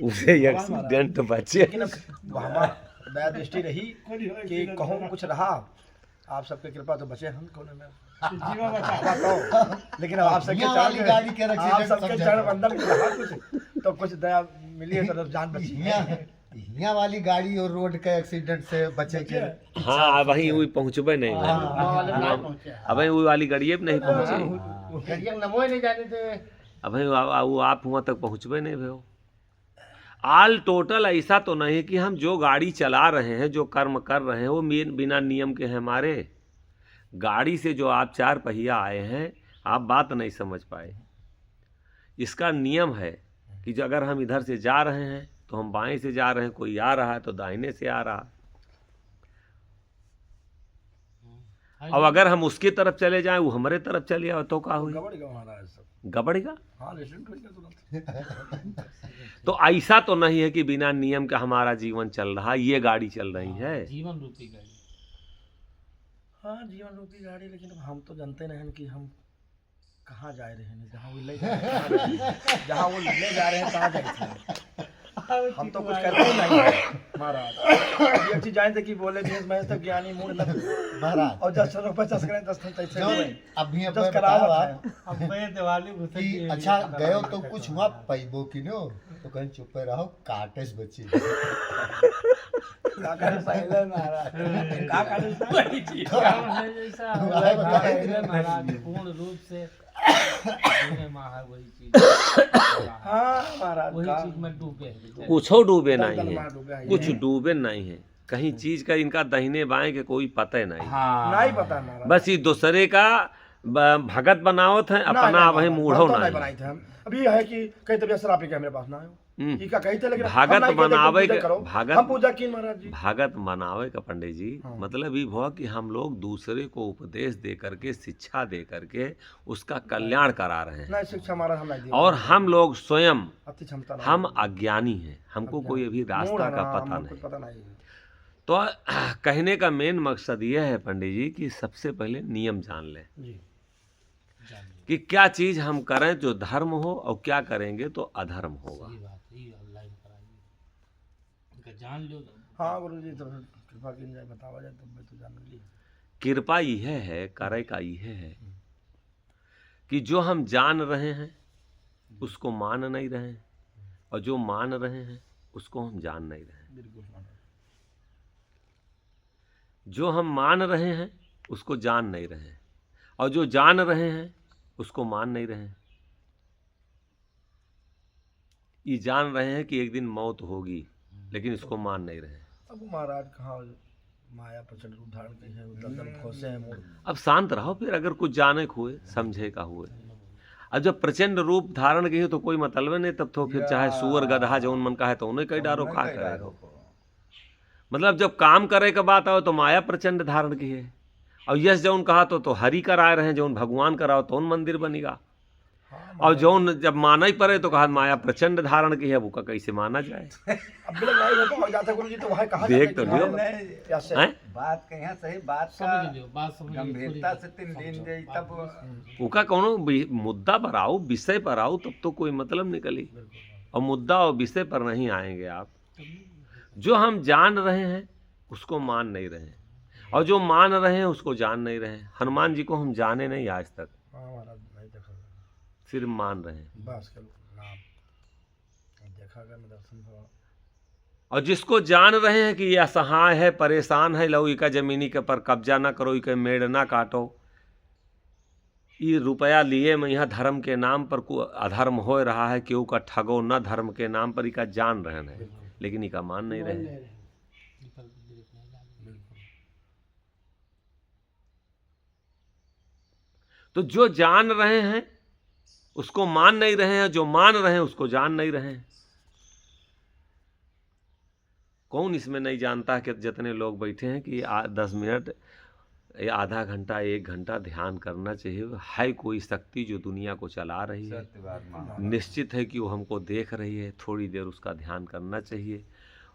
उसे एक्सीडेंट बचे। लेकिन अब वहाँ दया दृष्टि रही कि कहूँ कुछ रहा, आप सबके कृपा तो बचे हम कोने में जीवा बचा। बताओ। लेकिन अब आप सबके वाली गाड़ी के चरण, रखी आप है, सबके समझा चरण दो। बंधन में रहा कुछ, तो कुछ दया मिली है तो जान बची है। यहाँ वाली गाड़ी और रोड के एक्सीडेंट से बचे के हाँ वहीं वही पहुँचबे नहीं अब वही वाली गड़िए पे नहीं पहुँची नमो नहीं जाने थे। अब वो आप वहाँ तक पहुँचबे नहीं भयो। ऑल टोटल ऐसा तो नहीं कि हम जो गाड़ी चला रहे हैं, जो कर्म कर रहे हैं, वो बिना नियम के हैं हमारे। गाड़ी से जो आप 4 पहिया आए हैं, आप बात नहीं समझ पाए। इसका नियम है कि जो अगर हम इधर से जा रहे हैं तो हम बाएं से जा रहे हैं, कोई आ रहा है तो दाहिने से आ रहा है। अब अगर हम उसकी तरफ चले जाएं, वो हमारे तरफ चले आए तो क्या हुई? गड़बड़ गया महाराज सब। गबड़ेगा। हाँ एक्सीडेंट हो गया तुरंत। तो ऐसा तो नहीं है कि बिना नियम का हमारा जीवन चल रहा है, ये गाड़ी चल रही है। जीवन रूपी गाड़ी। हाँ जीवन रूपी गाड़ी, लेकिन अब हम तो जानते नहीं कि हम कहाँ जा रहे हैं, जहाँ वो ले जा रहे हैं, जहाँ वो ले जा रहे हैं कहाँ जाए। हम तो कुछ करते ही नहीं हैं महाराज। ये चीज जाने थे कि बोले भैंस भैंस तक ज्ञानी मूड लग महाराज और 10 रुपये 50 करें 10 तैसे जो अभी दस बताओ करावत आप है। अब मैं दिवाली कि अच्छा गयो तो कुछ हुआ पैबो कि नो, तो कहीं चुपे रहो, काटेस बची। का करे पहले महाराज का करे वही चीज ऐसा महाराज पूर्ण रूप से वही चीज हाँ महाराज वही का चीज में डूबे हैं। कुछ डूबे नहीं दलदल है, में डूबे हैं। कुछ डूबे नहीं है कहीं चीज का। इनका दाहिने बाएं के कोई पता ही नहीं। हाँ नहीं पता महाराज। बस ये दूसरे का भगत बनावत है, अपना वही मूढ़ो नहीं नहीं। बनाई थे हम। अभी है कि कई तबियत शराब पी के मेरे पास ना आयो। ये का कही थे, लेकिन हम भागत नहीं कहते कि बनावे पूजा के करो। भागत हम पूजा की महाराज जी। भागत मनावे का पंडित जी हाँ। मतलब ये हुआ कि हम लोग दूसरे को उपदेश दे करके, शिक्षा दे करके उसका कल्याण करा रहे हैं। नहीं शिक्षा महाराज हम नहीं दी। और हम लोग स्वयं अति क्षमता नहीं। हम अज्ञानी हैं, हमको कोई अभी मूड रास्ता है का ना, पता हमको कुछ नहीं। पता नहीं है। तो कहने का मेन मकसद यह है पंडित जी कि सबसे पहले नियम जान लें जी कि क्या चीज हम करें जो धर्म हो और क्या करेंगे तो अधर्म होगा। सही बात है, ये ऑनलाइन कराइए इनका जान लो। हाँ गुरु जी, तो कृपा की जाए बतावा जाए तो मैं तो जान ली। कृपा यह है, करे का यह है कि जो हम जान रहे हैं उसको मान नहीं रहे हैं, और जो मान रहे हैं उसको हम जान नहीं रहे हैं। बिल्कुल महाराज। जो हम मान रहे हैं उसको जान नहीं रहे हैं, और जो जान रहे हैं उसको मान नहीं रहे हैं। ये जान रहे हैं कि एक दिन मौत होगी, लेकिन इसको मान नहीं रहे हैं। अब वो महाराज कहाँ माया प्रचंड रूप धारण की है, वो दलदल खोसे हैं मूड। अब शांत रहो फिर, अगर कुछ जाने को हुए समझे का हुए। अब जब प्रचंड रूप धारण की है तो कोई मतलब नहीं, तब तो फिर चाहे सुअर गधा जौन मन का है तो उन्हें कई डारो खा करेगा। मतलब जब काम करे का बात आओ तो माया प्रचंड धारण की है, और यश जौन कहा तो हरि कराए रहे हैं, जौन भगवान कराओ तो मंदिर बनेगा। और जौन जब माना ही पड़े तो कहा माया प्रचंड धारण की है, वो का कैसे माना जाए। अब बिल्कुल नहीं हो जाता गुरु जी, तो वहाँ कहा देख तो लियो। कैसे हैं? बात कहीं सही, बात का समझ लियो, बात समझ लियो, गंभीरता से तीन दिन जाई तब उका कोनो मुद्दा पर आओ, विषय पर आओ, तब तो कोई मतलब निकली। और मुद्दा और विषय पर नहीं आएंगे आप। जो हम जान रहे हैं उसको मान नहीं रहे हैं, और जो मान रहे हैं उसको जान नहीं रहे हैं। हनुमान जी को हम जाने नहीं आज तक, हाँ महाराज नहीं देखा सिर्फ मान रहे हैं। बस के नाम देखा अगर मैं दर्शन हुआ। और जिसको जान रहे हैं कि ये असहाय है, परेशान है, लो इका जमीनी के पर कब्जा ना करो, इका मेड़ ना काटो, ये रुपया लिए मैं यहाँ धर्म के नाम पर को अधर्म हो रहा है, क्यों का ठगो न धर्म के नाम पर, इका जान रहे हैं लेकिन इका मान नहीं रहे हैं। तो जो जान रहे हैं उसको मान नहीं रहे हैं, जो मान रहे हैं उसको जान नहीं रहे हैं। कौन इसमें नहीं जानता कि जितने लोग बैठे हैं कि 10 मिनट या आधा घंटा 1 घंटा ध्यान करना चाहिए। है कोई शक्ति जो दुनिया को चला रही है, सत्य बात मान निश्चित है कि वो हमको देख रही है। थोड़ी देर उसका ध्यान करना चाहिए,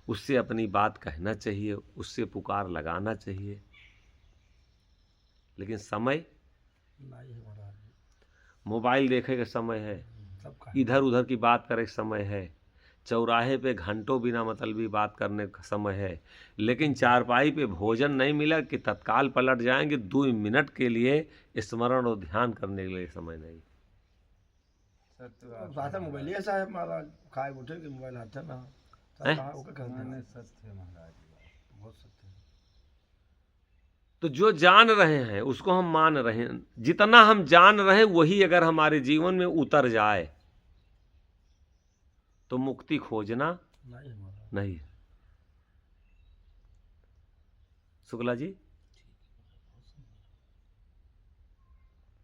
उससे अपनी बात कहना चाहिए, उससे पुकार लगाना चाहिए। लेकिन समय नहीं है महाराज, मोबाइल देखे का समय है, सबका इधर उधर की बात करे का समय है, चौराहे पे घंटों बिना मतलबी बात करने का समय है। लेकिन चारपाई पे भोजन नहीं मिला कि तत्काल पलट जाएंगे, 2 मिनट के लिए स्मरण और ध्यान करने के लिए समय नहीं। सत्य बात साथ में मोबाइल ऐसा है महाराज, खाए उठे कि मोबाइल हाथ में हैं? वो कहते माने हैं सत्य है महाराज बहुत सत्य है। तो जो जान रहे हैं उसको हम मान रहे हैं, जितना हम जान रहे हैं वही अगर हमारे जीवन में उतर जाए तो मुक्ति खोजना नहीं हमारा नहीं है। शुक्ला जी,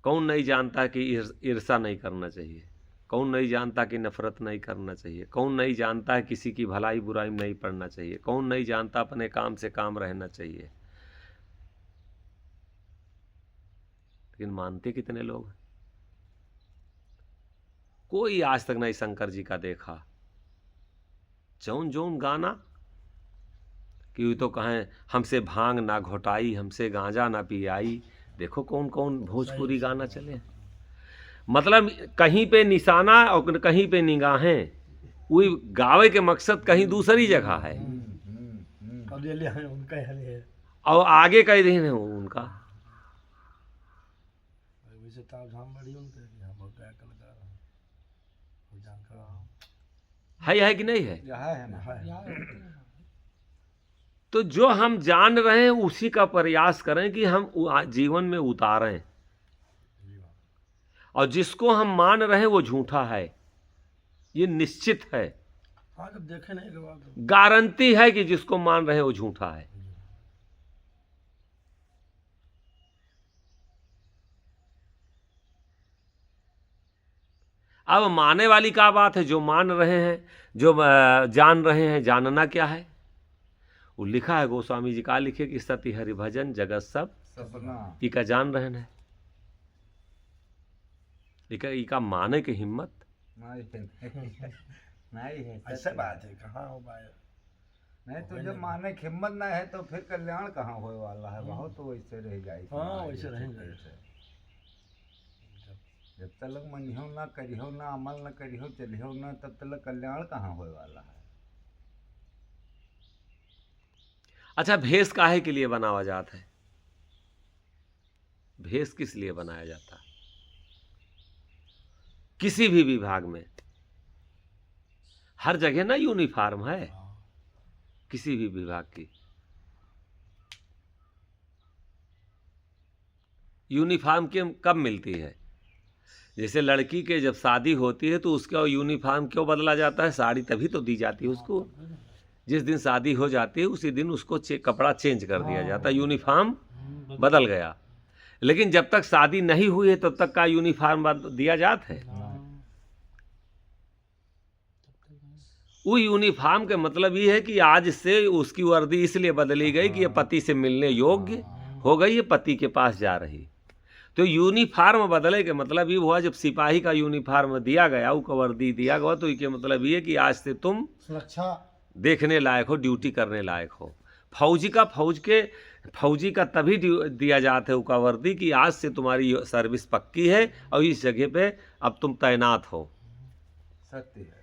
कौन नहीं जानता कि ईर्षा नहीं करना चाहिए, कौन नहीं जानता कि नफरत नहीं करना चाहिए, कौन नहीं जानता है किसी की भलाई बुराई में नहीं पड़ना चाहिए, कौन नहीं जानता अपने काम से काम रहना चाहिए, लेकिन मानते कितने लोग हैं? कोई आज तक नहीं शंकर जी का देखा। जौन जौन गाना कि वो तो कहें हमसे भांग ना घोटाई, हमसे गांजा ना पियाई, देखो कौन कौन भोजपुरी गाना चले। मतलब कहीं पे निशाना और कहीं पे निगाहें, वही गावे के मकसद कहीं दूसरी जगह है और ये है उनका ही है। और आगे कह रहे हैं उनका। वैसे ताव झाम बड़ी उनके कि हम बहुत गायक कलाकार हैं, वो जानकर है कि नहीं है? यह है महाराज। तो जो हम जान रहे हैं उसी का प्रयास करें कि हम जीवन में उतारें, और जिसको हम मान रहे हैं वो झूठा है, ये निश्चित है, हाँ जब देखे नहीं के बाद गारंटी है कि जिसको मान रहे हैं वो झूठा है। अब माने वाली क्या बात है? जो मान रहे हैं, जो जान रहे हैं, जानना क्या है? वो लिखा है, गोस्वामी जी का लिखे कि सती हरिभजन जगत सब सपना इका जान रहे हैं, इका माने की हिम्मत नहीं है। ऐसे बात है, कहाँ हो पाए। नहीं तो जब माने की हिम्मत ना है तो फिर कल्याण कहाँ होए वाला है? बहुत तो वैसे रह जाए। हाँ वैसे रहेंगे। जब तक मनिहो ना करिहो ना अमल ना करिहो चलिहो ना, तब तक कल्याण कहाँ होए वाला है? अच्छा, भेष काहे के लिए बनावा जाता है? भेष किस लिए बनाया जाता है? किसी भी विभाग में हर जगह ना यूनिफॉर्म है, किसी भी विभाग की यूनिफॉर्म के कब मिलती है? जैसे लड़की के जब शादी होती है तो उसका यूनिफॉर्म क्यों बदला जाता है? साड़ी तभी तो दी जाती है उसको। जिस दिन शादी हो जाती है उसी दिन उसको कपड़ा चेंज कर दिया जाता है, यूनिफॉर्म बदल गया। लेकिन जब तक शादी नहीं हुई है तब तक का यूनिफॉर्म दिया जाता है। वो यूनिफॉर्म के मतलब ये है कि आज से उसकी वर्दी इसलिए बदली गई कि ये पति से मिलने योग्य हो गई, ये पति के पास जा रही। तो यूनिफॉर्म बदले के मतलब ये हुआ, जब सिपाही का यूनिफॉर्म दिया गया, उसका वर्दी दिया गया, तो इसके मतलब ये कि आज से तुम सुरक्षा देखने लायक हो, ड्यूटी करने लायक हो। फौजी का तभी दिया जाता है उसका वर्दी कि आज से तुम्हारी सर्विस पक्की है और इस जगह पे अब तुम तैनात हो। सत्य है।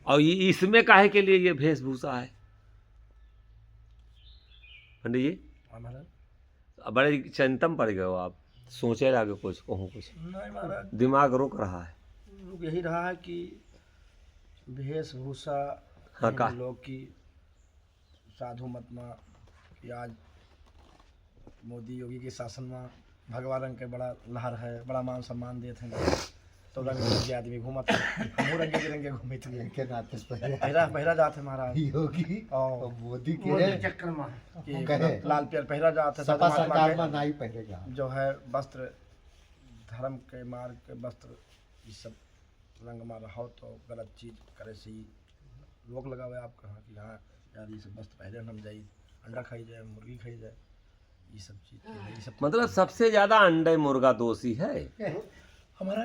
और इसमें काहे के लिए ये वेशभूषा है पंडित जी? हमारा बड़े चिंतन पड़ गए हो आप, सोचे लागे कुछ कहूँ, कुछ नहीं महाराज, दिमाग रुक रहा है। यही रहा है कि वेशभूषा हाँ, का लोग की साधु महात्मा कि आज मोदी योगी के शासन में भगवा रंग के बड़ा लहर है, बड़ा मान सम्मान देते हैं, तो रंग बिरंगे आदमी घूमत है, हमहू रंगे बिरंगे घूमते हैं के नाते से पहले पहिरा जाते हैं महाराज। योगी और और मोदी के चक्कर में कि कहे। लाल पेड़ पहिरा जाते सपा साधु महात्मा सरकार के, में नहीं पहरेगा। जो है वस्त्र धर्म के मार्ग के वस्त्र ये सब रंग में रहो तो गलत चीज करे से ही रोक लगावे आप कहाँ कि हाँ यार ये सब वस्त्र पहले हम जाइए, अंडा खाई जाए, मुर्गी खाई जाए, ये सब चीज ये सब मतलब सबसे ज्यादा अंडे मुर्गा दोषी है। हमारा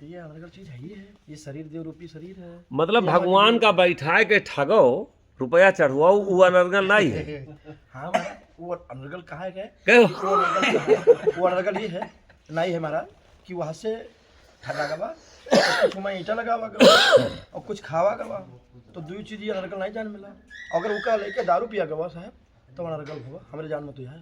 ये अनर्गल चीज है ही है, ये शरीर देव रूपी शरीर है। मतलब भगवान का बैठाए के ठगो, रुपया चढ़वाओ, वो अनर्गल नहीं है। हाँ महाराज, वो अनर्गल कहाँ है कहो। वो अनर्गल ये है नहीं है महाराज कि वहाँ से ठगा गवा, कुछ में ईटा लगावा गवा और कुछ खावा गवा, तो दो चीज ये अनर्गल नहीं जान मिला। अगर उसका लेके दारू पिया गवा साहब तो अनर्गल हुआ, हमारे जान में तो यह है।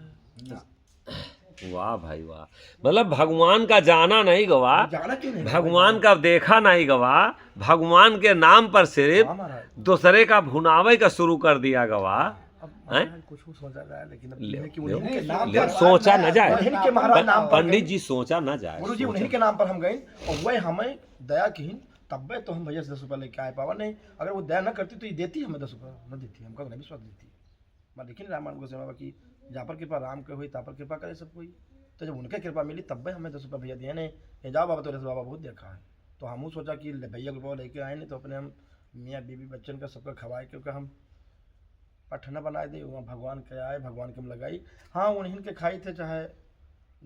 वाह भाई वाह, मतलब भगवान का जाना नहीं गवा, जाना क्यों नहीं? भगवान का देखा नहीं गवा, भगवान के नाम पर सिर्फ हाँ महाराज, दूसरे का भुनावे का शुरू कर दिया गवा। अब महाराज कुछ कुछ सोचा जाए, लेकिन अब ये है कि उन्हीं के नाम ले, पर सोचा न जाए, उन्हीं के महाराज नाम पर पंडित जी सोचा न जाए, गुरु जी उन्हीं के नाम पर हम गए, और वह हमें दया कीन, तब तो हम भैया से 10 रुपये लेके आए पावा नहीं। अगर वो दया न करती तो ये देती हमें 10 रुपये, न देती, हमका नहीं विश्वास देती। मैं लेकिन रामायण गोस्वामी बाबा की जहाँ पर कृपा राम के हुई, तापर कृपा करे सब कोई। तो जब उनके कृपा मिली तब हमें 10 रुपये भैया दिए नहीं, ये जाओ बाबा, तो बाबा बहुत देखा है। तो हम सोचा कि भैया के पास लेके आए नहीं, तो अपने हम मियाँ बीवी बच्चन का सबका खवाए, क्योंकि हम पठ न बनाए दे, वहाँ भगवान के आए, भगवान के हम लगाई। हाँ उन्हीं के खाई थे, चाहे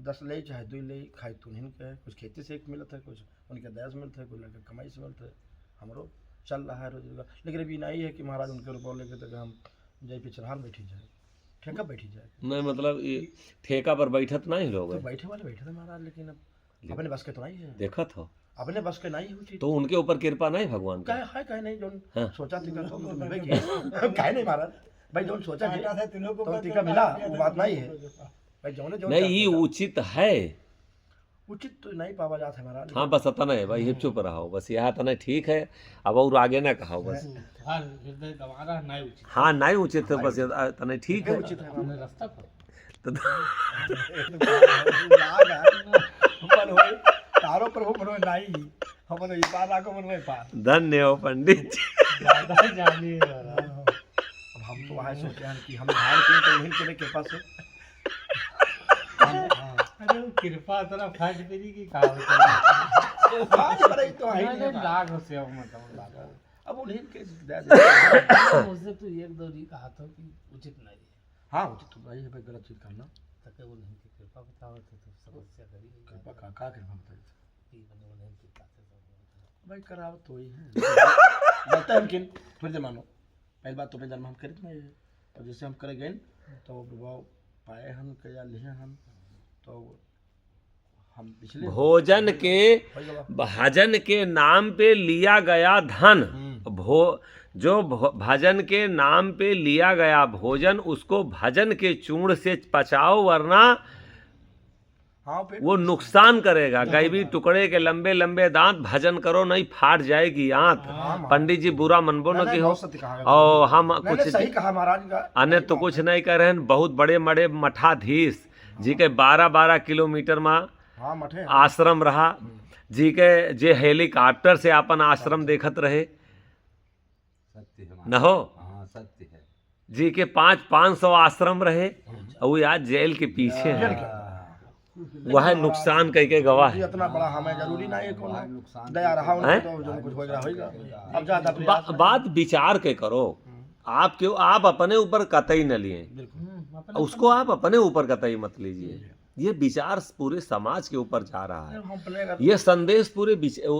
10 ले चाहे 2 ले खाई, तो उन्हीं के कुछ खेती से एक मिलत है, कुछ उनके दया से मिलते है, कुछ लड़के कमाई से मिलते है। हमरो चल रहा है रोजगार, लेकिन अभी नहीं है कि महाराज उनके रुपये लेके तक हम जय पे चढ़ाल बैठी जाए, ठेका बैठी जाए। नहीं मतलब ये ठेका पर बैठत नहीं लोग तो बैठे वाले बैठे थे महाराज, लेकिन अब अपने बस के तो नहीं है, देखत हो, अपने बस के नहीं हुई। तो उनके ऊपर कृपा नहीं भगवान का। कहे नहीं जो हाँ। सोचा थी कर, तो मिलबे की कहे नहीं महाराज भाई, जो सोचा थी काटा था तीनों को तो ऊपर, टीका मिला, वो बात नहीं है भाई, जो नहीं ये उचित है, उचित तो नहीं पावा जाता है महाराज। हाँ बस अतना है भाई, चुप रहो बस, यहाँ तना ठीक है, अब और आगे ना कहो बस। हाँ हृदय गंवारा नहीं उचित, हाँ नहीं उचित है बस, तना ठीक है। उचित है हमने रास्ता पर तो तारो पर हो मनो नहीं, हम ई पार आको मनो पार। धन्य हो पंडित जी। ज्यादा जानिए महाराज। अब हम तो वहाँ सोचे हैं कि हम धार की तो उन्हीं के कृपा से अरे वो कृपा तरह फट पेरी की कहा होता अरे तो है ही है नहीं। लाग से अब मतलब अब उन्हीं के दया दे। मुझसे तो एक दो ही कहा था कि उचित नहीं है, हाँ उचित तो भाई है भाई, गलत चीज करना। तके वो नहीं की कृपा बताओ तो समस्या करी कृपा का कृपा बताइए नहीं कृपा से सब भाई, कराव तो ही है लगता है हम किन फिर मानो पहली बात तो पहले जन्म हम करित नहीं है, और जैसे हम करे गए तो वो पाए हम क्या लिए हम, तो हम पिछले भोजन के भजन के नाम पे लिया गया धन, भजन के नाम पे लिया गया भोजन, उसको भजन के चूर्ण से पचाओ, वरना हाँ पेट वो नुकसान करेगा। गैबी टुकड़े के लंबे लंबे दांत, भजन करो नहीं फाट जाएगी आंत। पंडित जी बुरा मनबो न की हो, और हम नहीं, कुछ सही कहा महाराज का। अन्य तो कुछ नहीं कह रहे हैं। बहुत बड़े बड़े मठाधीश जी के 12-12 किलोमीटर में हाँ मठे आश्रम रहा, जी के जे हेलीकॉप्टर से अपन आश्रम देखत रहे सत्य है न हो, हाँ सत्य है। जी के 500 आश्रम रहे, और वो आज जेल के पीछे है। वह नुकसान कह के गवाह है। इतना बड़ा हमें जरूरी नहीं है कौन दया रहा उनको, तो जो कुछ होगा होगा। अब ज्यादा बात विचार के करो, आप क्यों आप अपने ऊपर कतई न लिए, उसको आप अपने ऊपर कतई मत लीजिए। ये विचार पूरे समाज के ऊपर जा रहा है, हम प्ले ये संदेश पूरे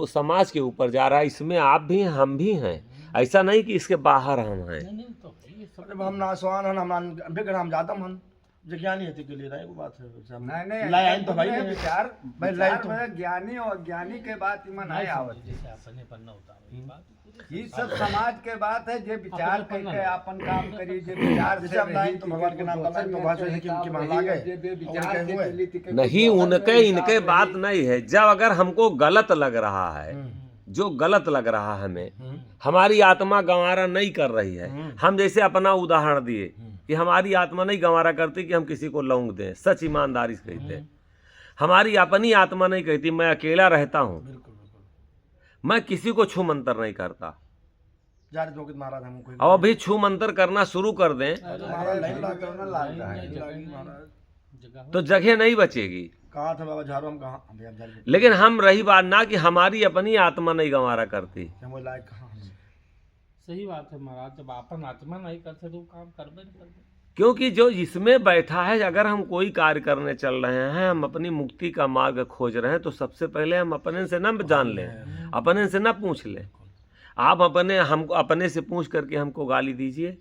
समाज के ऊपर जा रहा है। इसमें आप भी हैं, हम भी हैं, ऐसा नहीं कि इसके बाहर हम हैं। नहीं तो ये सब जब हम नासवान हैं, हम बेगर हम जाता हम ज्ञानी है के लिए रहे वो बात है। नहीं लाइन तो भाई नहीं, नहीं। विचार भाई विचार लाइन तो में ज्ञानी और अज्ञानी के बात इमन है आवत। जैसे अपने पन्ना उतारो ये बात ये सब समाज के बात है, जे विचार करके अपन काम करी, जे विचार जैसे हम लाइन तो भगवान के नाम का लाइन तो भाषा है कि महला गए नहीं, उनके इनके बात नहीं है। जब अगर हमको गलत लग रहा है, जो गलत लग रहा है हमें, हमारी आत्मा गंवारा नहीं कर रही है, हम जैसे अपना उदाहरण दिए कि हमारी आत्मा नहीं गंवारा करती कि हम किसी को लौंग दें, सच ईमानदारी से कहते हैं। हमारी अपनी आत्मा नहीं कहती मैं अकेला रहता हूँ, मैं किसी को छू मंतर नहीं करता। महाराज हमको और अभी छू मंतर करना शुरू कर दें जगह तो जगह नहीं बचेगी। कहा था बाबा झाड़ू हम कहाँ हम अब झाड़ू लेकिन हम रही बात ना कि हमारी अपनी आत्मा नहीं गंवारा करती। हम लायक कहाँ हम सही बात है महाराज, जब अपन आत्मा नहीं करते तो काम करबे नहीं करते। क्योंकि जो इसमें बैठा है, अगर हम कोई कार्य करने चल रहे हैं, हम अपनी मुक्ति का मार्ग खोज रहे हैं, तो सबसे पहले हम अपने से न जान लें, अपने से न पूछ लें। आप हमको अपने से पूछ करके हमको गाली दीजिए।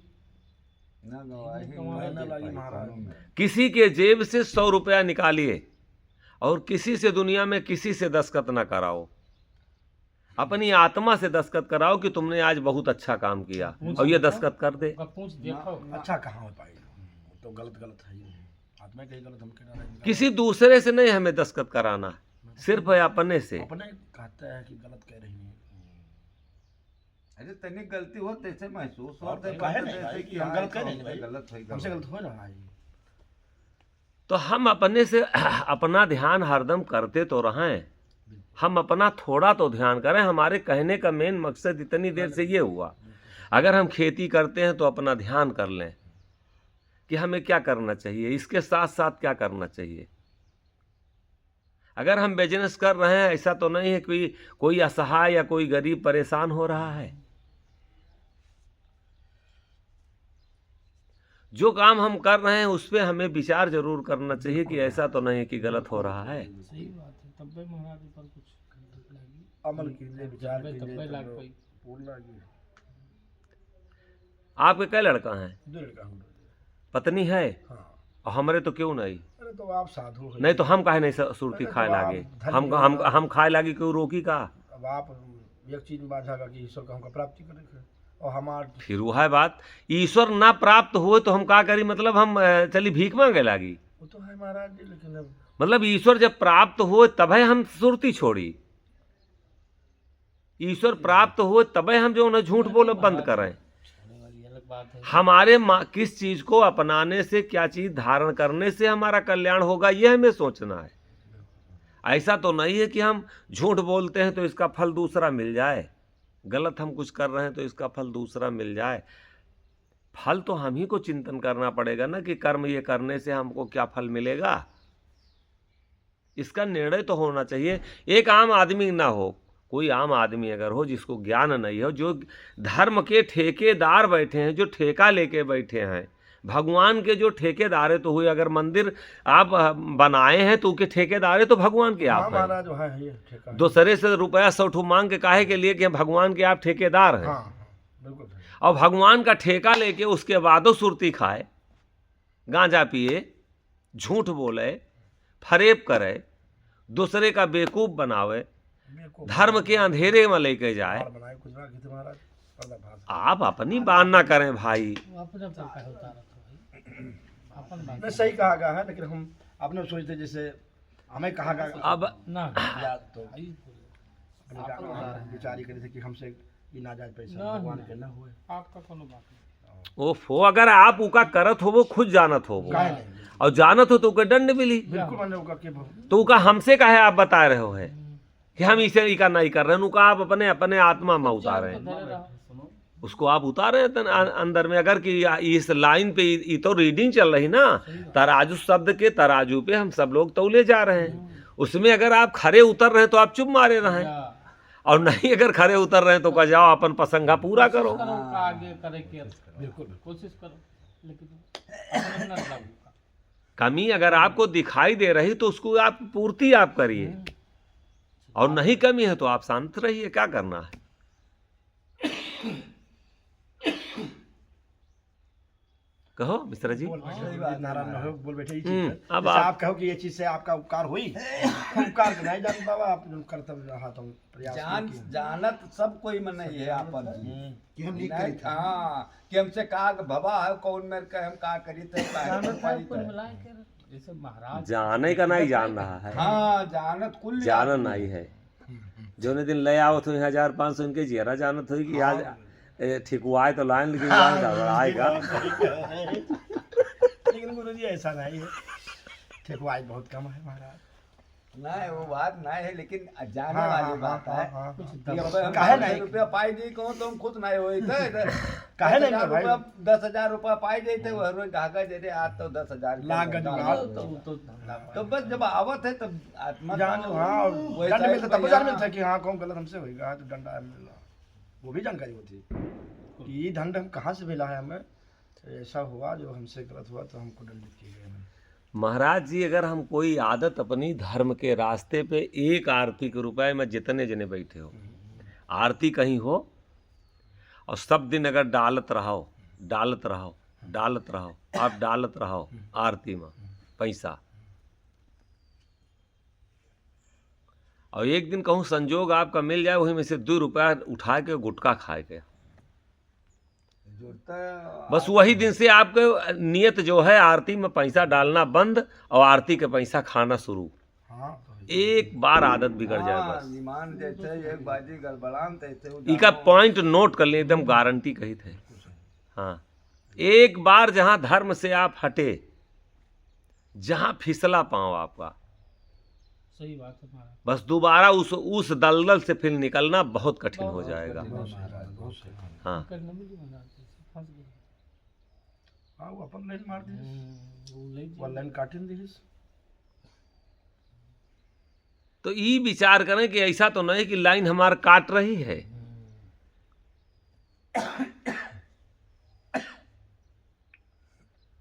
किसी के जेब से 100 रुपया निकालिए और किसी से दुनिया में किसी से दस्तखत न कराओ, अपनी आत्मा से दस्तखत कराओ कि तुमने आज बहुत अच्छा काम किया, और ये दस्तखत कर दे। पूछ देखो अच्छा कहाँ हो पाई तो गलत है आत्मा कहीं गलत हम कहना नहीं, किसी दूसरे से नहीं हमें दस्तखत कराना है, सिर्फ अपने से। अपने कहता है कि गलत कह रही है। अरे तनिक गलती हो तैसे महसूस हो और काहे नहीं भाई कि हम गलत कह रहे हैं भाई, गलत हो हमसे गलत हो रहा है। तो हम अपने से अपना ध्यान हरदम करते तो रहें, हम अपना थोड़ा तो ध्यान करें। हमारे कहने का मेन मकसद इतनी देर से ये हुआ, अगर हम खेती करते हैं तो अपना ध्यान कर लें कि हमें क्या करना चाहिए, इसके साथ साथ क्या करना चाहिए। अगर हम बिजनेस कर रहे हैं, ऐसा तो नहीं है कोई असहाय या कोई गरीब परेशान हो रहा है। जो काम हम कर रहे हैं उस पर हमें विचार जरूर करना चाहिए कि ऐसा तो नहीं कि गलत हो रहा है। सही बात है। तब भी महाराज ऊपर कुछ लगी, अमल कीजिए, विचार तब कीजिए, भी लाग तब पाई। पूर्ण लागी। आपके कई लड़का हैं? 2 लड़का हूँ। पत्नी है? हाँ। और हमारे तो क्यों नहीं? अरे तो आप साधु हो। नहीं तो हम काहे नहीं सुरती अरे खाए तो लागे? आप हम खाए लागे, क्यों रोकी का? अब आप एक चीज में बाधा कि ईश्वर का हमका प्राप्ति करेंगे और हमार फिर वो है बात, ईश्वर ना प्राप्त हुए तो हम का करी? मतलब हम चली भीख मांगे लागी? वो तो है महाराज जी, लेकिन अब मतलब ईश्वर जब प्राप्त हुए तभी हम सुरती छोड़ी, ईश्वर प्राप्त हुए तभी हम जो उन्हें झूठ बोले बंद करें। छोड़ने वाली अलग बात है। हमारे किस चीज को अपनाने से, क्या चीज धारण करने से हमारा कल्याण होगा, यह हमें सोचना है। ऐसा तो नहीं है कि हम झूठ बोलते हैं तो इसका फल दूसरा मिल जाए, गलत हम कुछ कर रहे हैं तो इसका फल दूसरा मिल जाए। फल तो हम ही को चिंतन करना पड़ेगा ना कि कर्म ये करने से हमको क्या फल मिलेगा, इसका निर्णय तो होना चाहिए। एक आम आदमी ना हो, कोई आम आदमी अगर हो जिसको ज्ञान नहीं हो, जो धर्म के ठेकेदार बैठे हैं, जो ठेका लेके बैठे हैं, भगवान के जो ठेकेदार है तो हुए, अगर मंदिर आप बनाए हैं तो उसके ठेकेदार तो भगवान के हाँ आप हैं। महाराज जो है ये ठेका है। दूसरे से रुपया 100 मांग के काहे के लिए कि भगवान के आप ठेकेदार हैं। हाँ बिल्कुल सही। और भगवान का ठेका लेके उसके बादो सुरती खाए, गांजा पिए, झूठ बोले, फरेब करे, दूसरे का बेवकूफ बनावे, को धर्म के अंधेरे में लेके जाए। बाहर बनाए कुछ ना किसी महाराज पर्दाफाश। आप अपनी बात ना करें भाई। वो अपने ऊपर का होता रहता है भाई, अपन बात नहीं सही कहा गया है, लेकिन हम अपने सोचते जैसे हमें कहा गया अब ना या तो भाई, अपने का विचार ही करे थे कि हमसे ये नाजायज पैसा ना, भगवान ना। के न हुए। आपका कोनो बात नहीं। ओफो, अगर आप उका करत हो वो खुद जानत हो वो, काहे नहीं और जानत हो तो उके दंड मिली, बिल्कुल मैंने वो करके तो उका हमसे काहे आप बता रहे हो है कि हम इसे इका नहीं कर रहे हैं। उका आप अपने अपने आत्मा में उतारे हैं, धरे रहो। उसको आप उतारे हैं अंदर में। अगर कि इस लाइन पे ये तो रीडिंग चल रही ना, तराजू शब्द के तराजू पे हम सब लोग तौले जा रहे हैं, उसमें अगर आप खरे उतर रहे हैं तो आप चुप मारे रहें, और नहीं अगर खरे उतर रहे हैं तो कह जाओ अपन पसंगा पूरा करो। करो का आगे करे के बिल्कुल कोशिश करो, लेकिन अपने ना लागू का। कमी अगर आपको दिखाई दे रही तो उसको आप पूर्ति आप करिए, और नहीं कमी है तो आप शांत रहिए। क्या करना है? कहो मिश्रा जी। बोल बैठे नारायण न हो, बोल बैठे ये चीज है। अब जैसे आप- आप कहो कि ये चीज से आपका उपकार हुई, उपकार के नहीं जान बाबा, आप जो कर्तव्य रहा तुम प्रयास जान किए। जानत सब कोई में नहीं है आपन जी कि हम नहीं नहीं, करी था। हाँ कि हमसे का भवा है कौन मेरे के हम का करी थे जानत है कुल मिलाए के, जैसे महाराज जाने का नहीं जान रहा है, हाँ जानत कुल जानन नहीं है। जो ने दिन ले आओ तो 1500 इनके जियरा जानत हुई कि आज ठिकुआए तो लाइन लेकिन आएगा। लेकिन गुरु जी ऐसा नहीं है, ठेकुआई बहुत कम है महाराज। नहीं वो बात नहीं है, लेकिन जाने हाँ, वाली हाँ, बात हाँ, है हाँ, हाँ। कि अब हम काहे 10 नहीं? रुपया पाई दी कहूँ तो हम खुश नहीं होई थे काहे नहीं भाई? 10,000 रुपया पाई देते वो हर रोज धागा दे रहे आज तो 10,000 लाख गज जुगाड़। तो बस जब आवत है तब आत्मा जान तो हाँ, और वैसा दंड ही मिलता तब भैया। जान मिलता कि हाँ कौन गलत हमसे होगा तो दंड मिला, वो भी जानकारी होती है कि ये दंड हम कहाँ से मिला है हमें, ऐसा हुआ जो हमसे गलत हुआ तो हमको दंडित किए गए। महाराज जी, अगर हम कोई आदत अपनी धर्म के रास्ते पे, एक आरती के रुपए में जितने जने बैठे हो, आरती कहीं हो और सब दिन अगर डालत रहो डालत रहो डालत रहो, आप डालत रहो आरती में पैसा, और एक दिन कहूँ संजोग आपका मिल जाए वही में से 2 रुपया उठा के गुटखा खाए के, जुड़ता है। बस वही दिन से आपके नियत जो है आरती में पैसा डालना बंद और आरती के पैसा खाना शुरू। हाँ तो एक बार आदत बिगड़ जाए हाँ, बस। ईमान जैसे एक बाजी गड़बड़ान तैसे इका पॉइंट नोट कर ले, एकदम गारंटी कही थे। हाँ, एक बार जहां धर्म से आप हटे, जहां फिसला पांव आपका, सही बात है महाराज। बस दोबारा उस दलदल से फिर निकलना बहुत कठिन हो जाएगा। महाराज बहुत सही। हाँ, करना भी नहीं महाराज, फंस गए। हाँ वो अपन लाइन मार दी, वो ले वो लाइन काटिन दी। तो ये विचार करें कि ऐसा तो नहीं कि लाइन हमार काट रही है।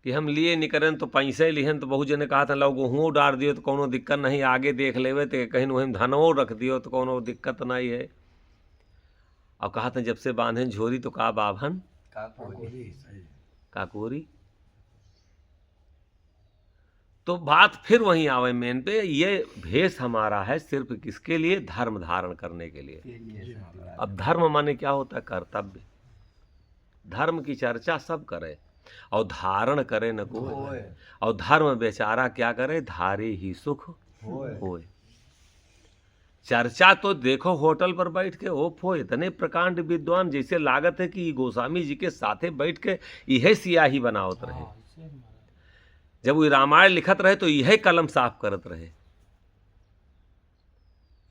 कि हम लिए नहीं करें तो पैसे लिहन, तो बहुत जने कहा था लो गेहूँ डाल दियो तो कोनो दिक्कत नहीं, आगे देख लेवे तो कहीं वहीं धनवो रख दियो तो कोनो दिक्कत नहीं है। और कहा था जब से बांधे झोरी तो कहा बाभन काकोरी। तो बात फिर वहीं आवे मेन पे, ये भेष हमारा है सिर्फ किसके लिए? धर्म धारण करने के लिए। अब धर्म माने क्या होता है? कर्तव्य। धर्म की चर्चा सब करे और धारण करे न कोई, और धर्म बेचारा क्या करे? धारे ही सुख होए। चर्चा तो देखो होटल पर बैठ के ओफ हो, इतने प्रकांड विद्वान, जैसे लागत है कि गोस्वामी जी के साथे बैठ के यह सियाही बनावत रहे। जब वो रामायण लिखत रहे तो यह कलम साफ करत रहे।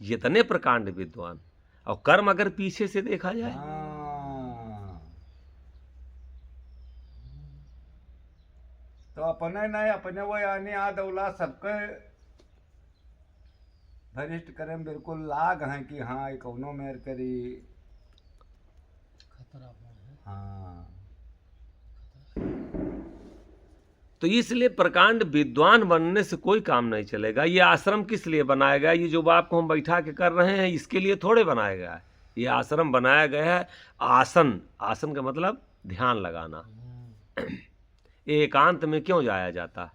इतने प्रकांड विद्वान, और कर्म अगर पीछे से देखा जाए, तो अपने नहीं, अपने वो यानी आदौला सबके भरिष्ठ करें बिल्कुल लाग हैं कि हाँ कौनो मेर करी खतरा है। हाँ। तो इसलिए प्रकांड विद्वान बनने से कोई काम नहीं चलेगा। ये आश्रम किस लिए बनाया गया? ये जो बाप को हम बैठा के कर रहे हैं इसके लिए थोड़े बनाया गया है। ये आश्रम बनाया गया है आसन, आसन का मतलब ध्यान लगाना। एकांत में क्यों जाया जाता?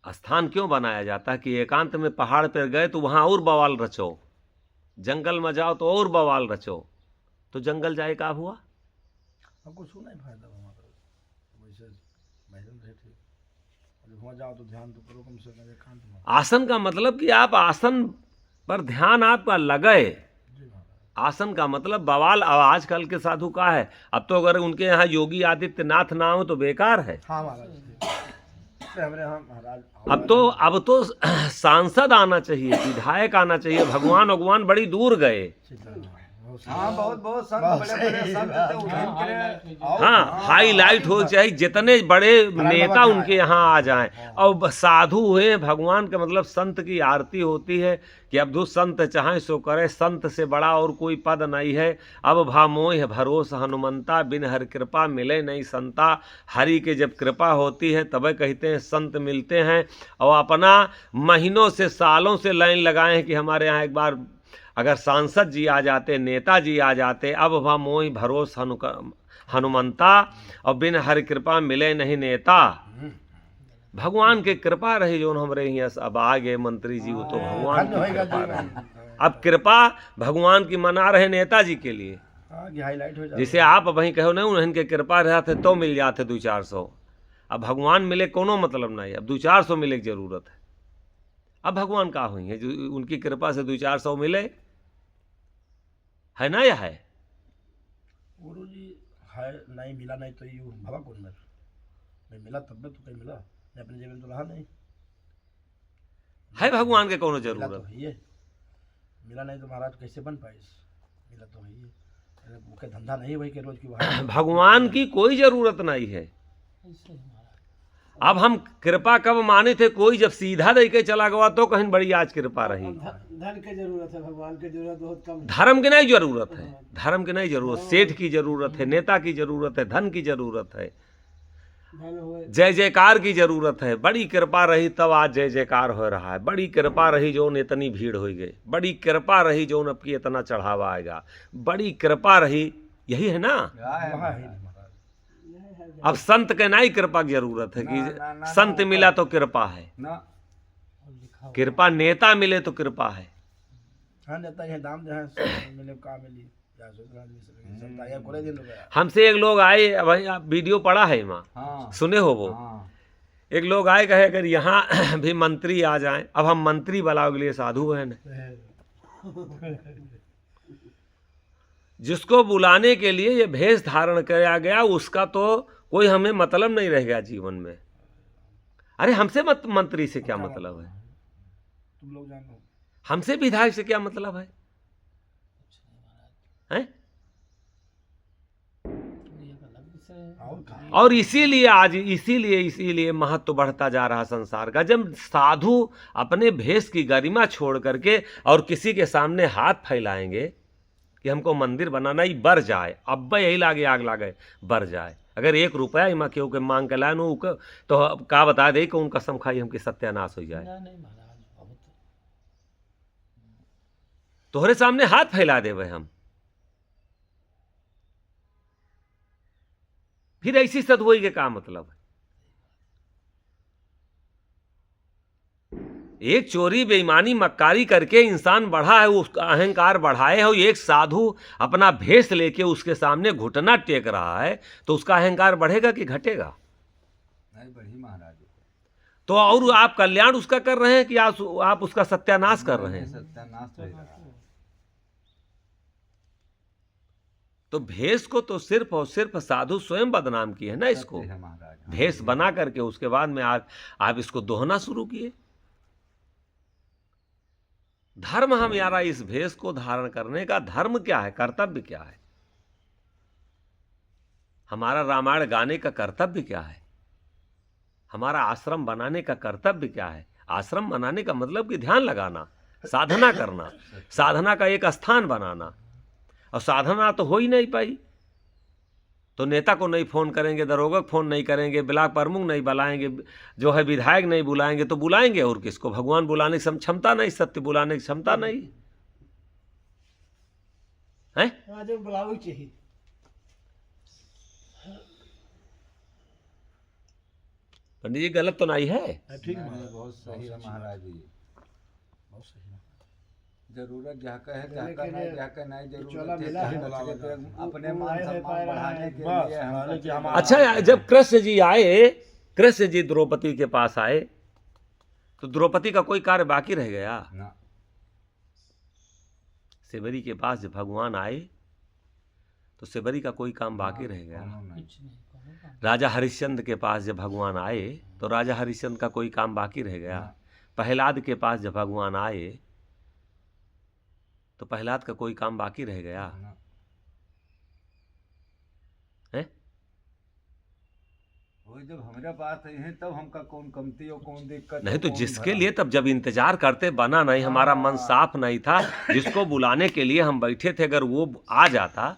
स्थान क्यों बनाया जाता है? कि एकांत में पहाड़ पर गए तो वहां और बवाल रचो, जंगल में जाओ तो और बवाल रचो। तो जंगल जाए का हुआ? हमको सुना ही फायदा हमारा, वैसे महरम रहे थे, जब वहाँ जाओ तो ध्यान तो करो कम से कम एकांत में। आसन का मतलब कि आप आसन पर ध्यान आपका लगे। आसन का मतलब बवाल। अब आजकल के साधु का है, अब तो अगर उनके यहाँ योगी आदित्यनाथ ना हो तो बेकार है। हाँ महाराज, हमारे यहाँ महाराज अब तो सांसद आना चाहिए, विधायक आना चाहिए। भगवान बड़ी दूर गए। हाँ बहुत बहुत संत, बड़े बड़े संत थे उठन करे। हाँ, हाईलाइट हो चाहिए, जितने बड़े नेता उनके यहाँ आ जाएं। और साधु हुए भगवान का मतलब संत की आरती होती है कि अब संत चाहे सो करे, संत से बड़ा और कोई पद नहीं है। अब भामोह भरोस हनुमंता, बिन हर कृपा मिले नहीं संता। हरि के जब कृपा होती है तब कहते हैं संत मिलते हैं। और अपना महीनों से सालों से लाइन लगाए हैं कि हमारे यहाँ एक बार अगर सांसद जी आ जाते, नेता जी आ जाते। अब भामोह भरोस हनुमंता, और बिन हर कृपा मिले नहीं नेता। भगवान के कृपा रही जो हमारे यहाँ अब आ गए मंत्री जी, वो तो भगवान की कृपा रही। अब कृपा भगवान की मना रहे नेताजी के लिए। हाईलाइट हो जाए, जैसे आप वहीं कहो नहीं उनके कृपा रहते तो मिल जाते 200-400। अब भगवान मिले कोनो मतलब नहीं, अब 200-400 मिले की जरूरत है। अब भगवान का हुई है जो उनकी कृपा से 200-400 मिले, है ना? या है गुरु जी है नहीं मिला, नहीं तो यू भवा कौन मेरे नहीं मिला, तब में तो कहीं मिला नहीं, अपने जेब में तो रहा नहीं है भगवान के कोनो मिला तो जरूरत? है, मिला नहीं तो महाराज कैसे बन पाए? मिला तो है, मुख्य धंधा नहीं वही के रोज की वहाँ। भगवान की कोई जरूरत नहीं है। ऐसे ही महाराज। अब हम कृपा कब माने थे? कोई जब सीधा दे के चला गया तो कहीं बड़ी आज कृपा रही। धन की जरूरत है, भगवान की जरूरत बहुत कम है। धर्म की नहीं जरूरत है, धर्म की नहीं जरूरत, सेठ की जरूरत है, नेता की जरूरत है, धन की जरूरत है, धन हुए जय जयकार की जरूरत है। बड़ी कृपा रही तब आज जय जयकार हो रहा है। बड़ी कृपा रही जो इतनी भीड़ हो गई, बड़ी कृपा रही जो अब की इतना चढ़ावा आएगा, बड़ी कृपा रही। यही है ना? वहाँ है नहीं महाराज। अब संत के नहीं कृपा की जरूरत है कि संत मिला तो कृपा है। ना और लिखा हुआ कृपा नेता मिले तो कृपा है। हाँ जाता है दाम जो है मिले का मिली या सोच आदमी सब या पूरे दिन हो गया। हमसे एक लोग आए, वही आप वीडियो पड़ा है माँ, हाँ सुने हो वो? हाँ एक लोग आए, कहे अगर यहाँ भी मंत्री आ जाएं, अब हम मंत्री बनाओ के लिए साधु हैं न। जिसको बुलाने के लिए ये भेष धारण किया गया, उसका तो कोई हमें मतलब नहीं रह गया जीवन में। अरे हमसे मंत्री से क्या मतलब है? तुम लोग जानो हमसे विधायक से क्या मतलब है? हैं? ये एक अलग विषय है। और कहा और इसीलिए महत्व बढ़ता जा रहा संसार का। जब साधु अपने भेष की गरिमा छोड़ करके और किसी के सामने हाथ फैलाएंगे कि हमको मंदिर बनाना ही बर जाए, अब यही लागे आग लागे बर जाए। अगर 1 रुपया इमा केहू के मांग के लाए तो का बता दे कि उनका कसम खाई हमके सत्यानाश हो जाए। नहीं महाराज, बहुत तोहरे सामने हाथ फैला देवे हम, फिर ऐसी सदवई के का मतलब है? एक चोरी बेईमानी मक्कारी करके इंसान बढ़ा है, उसका अहंकार बढ़ाए हो। एक साधु अपना भेष लेके उसके सामने घुटना टेक रहा है, तो उसका अहंकार बढ़ेगा कि घटेगा? नहीं बढ़ी महाराज। तो और आप कल्याण उसका कर रहे हैं कि आप उसका सत्यानाश कर रहे हैं? सत्यानाश हो रहा है। तो भेष को तो सिर्फ और सिर्फ साधु स्वयं बदनाम किए है ना इसको। सत्य है महाराज। हाँ, भेष बना करके उसके बाद में आप इसको दोहना शुरू किए। धर्म हमारा इस भेष को धारण करने का धर्म क्या है, कर्तव्य क्या है? हमारा रामायण गाने का कर्तव्य क्या है? हमारा आश्रम बनाने का कर्तव्य क्या है? आश्रम बनाने का मतलब कि ध्यान लगाना, साधना करना, साधना का एक स्थान बनाना। और साधना तो हो ही नहीं पाई तो नेता को नहीं फोन करेंगे, दरोगा को फोन नहीं करेंगे, ब्लॉक प्रमुख नहीं बुलाएंगे, जो है विधायक नहीं बुलाएंगे, तो बुलाएंगे और किसको? भगवान बुलाने की क्षमता नहीं, सत्य बुलाने की क्षमता नहीं है। आज बुलाओ ही चाहिए। पंडित जी गलत तो नहीं है? ठीक नहीं, है बहुत सही है महाराज जी। बहुत सही है। जरूरत जाकर है, देने जाकर के नहीं लिए जाकर नहीं चोला जरूरत है, मिला है, जाकर के अपने वो मान आए हैं, सम्मान पाए बढ़ाने के बस, लिए हम बढ़ाने की करते हमारा- हैं। अच्छा, जब कृष्ण जी आए, कृष्ण जी द्रौपदी के पास आए, तो द्रौपदी का कोई कार्य बाकी रह गया? ना सेवरी के पास जब भगवान आए तो सेवरी का कोई काम बाकी रह गया? कोनो नहीं। कुछ नहीं कहूँगा। राजा हरिश्चंद्र के पास जब भगवान आए तो राजा हरिश्चंद्र का कोई काम बाकी रह गया? हाँ। प्रहलाद के पास जब भगवान आए तो प्रहलाद का कोई काम बाकी रह गया? ना। है? वो जब हमारे पास आई हैं तब हमका कौन कमती और कौन दिक्कत नहीं तो कौन जिसके भला। लिए तब जब इंतजार करते बना नहीं, हमारा मन साफ नहीं था, जिसको बुलाने के लिए हम बैठे थे, अगर वो आ जाता,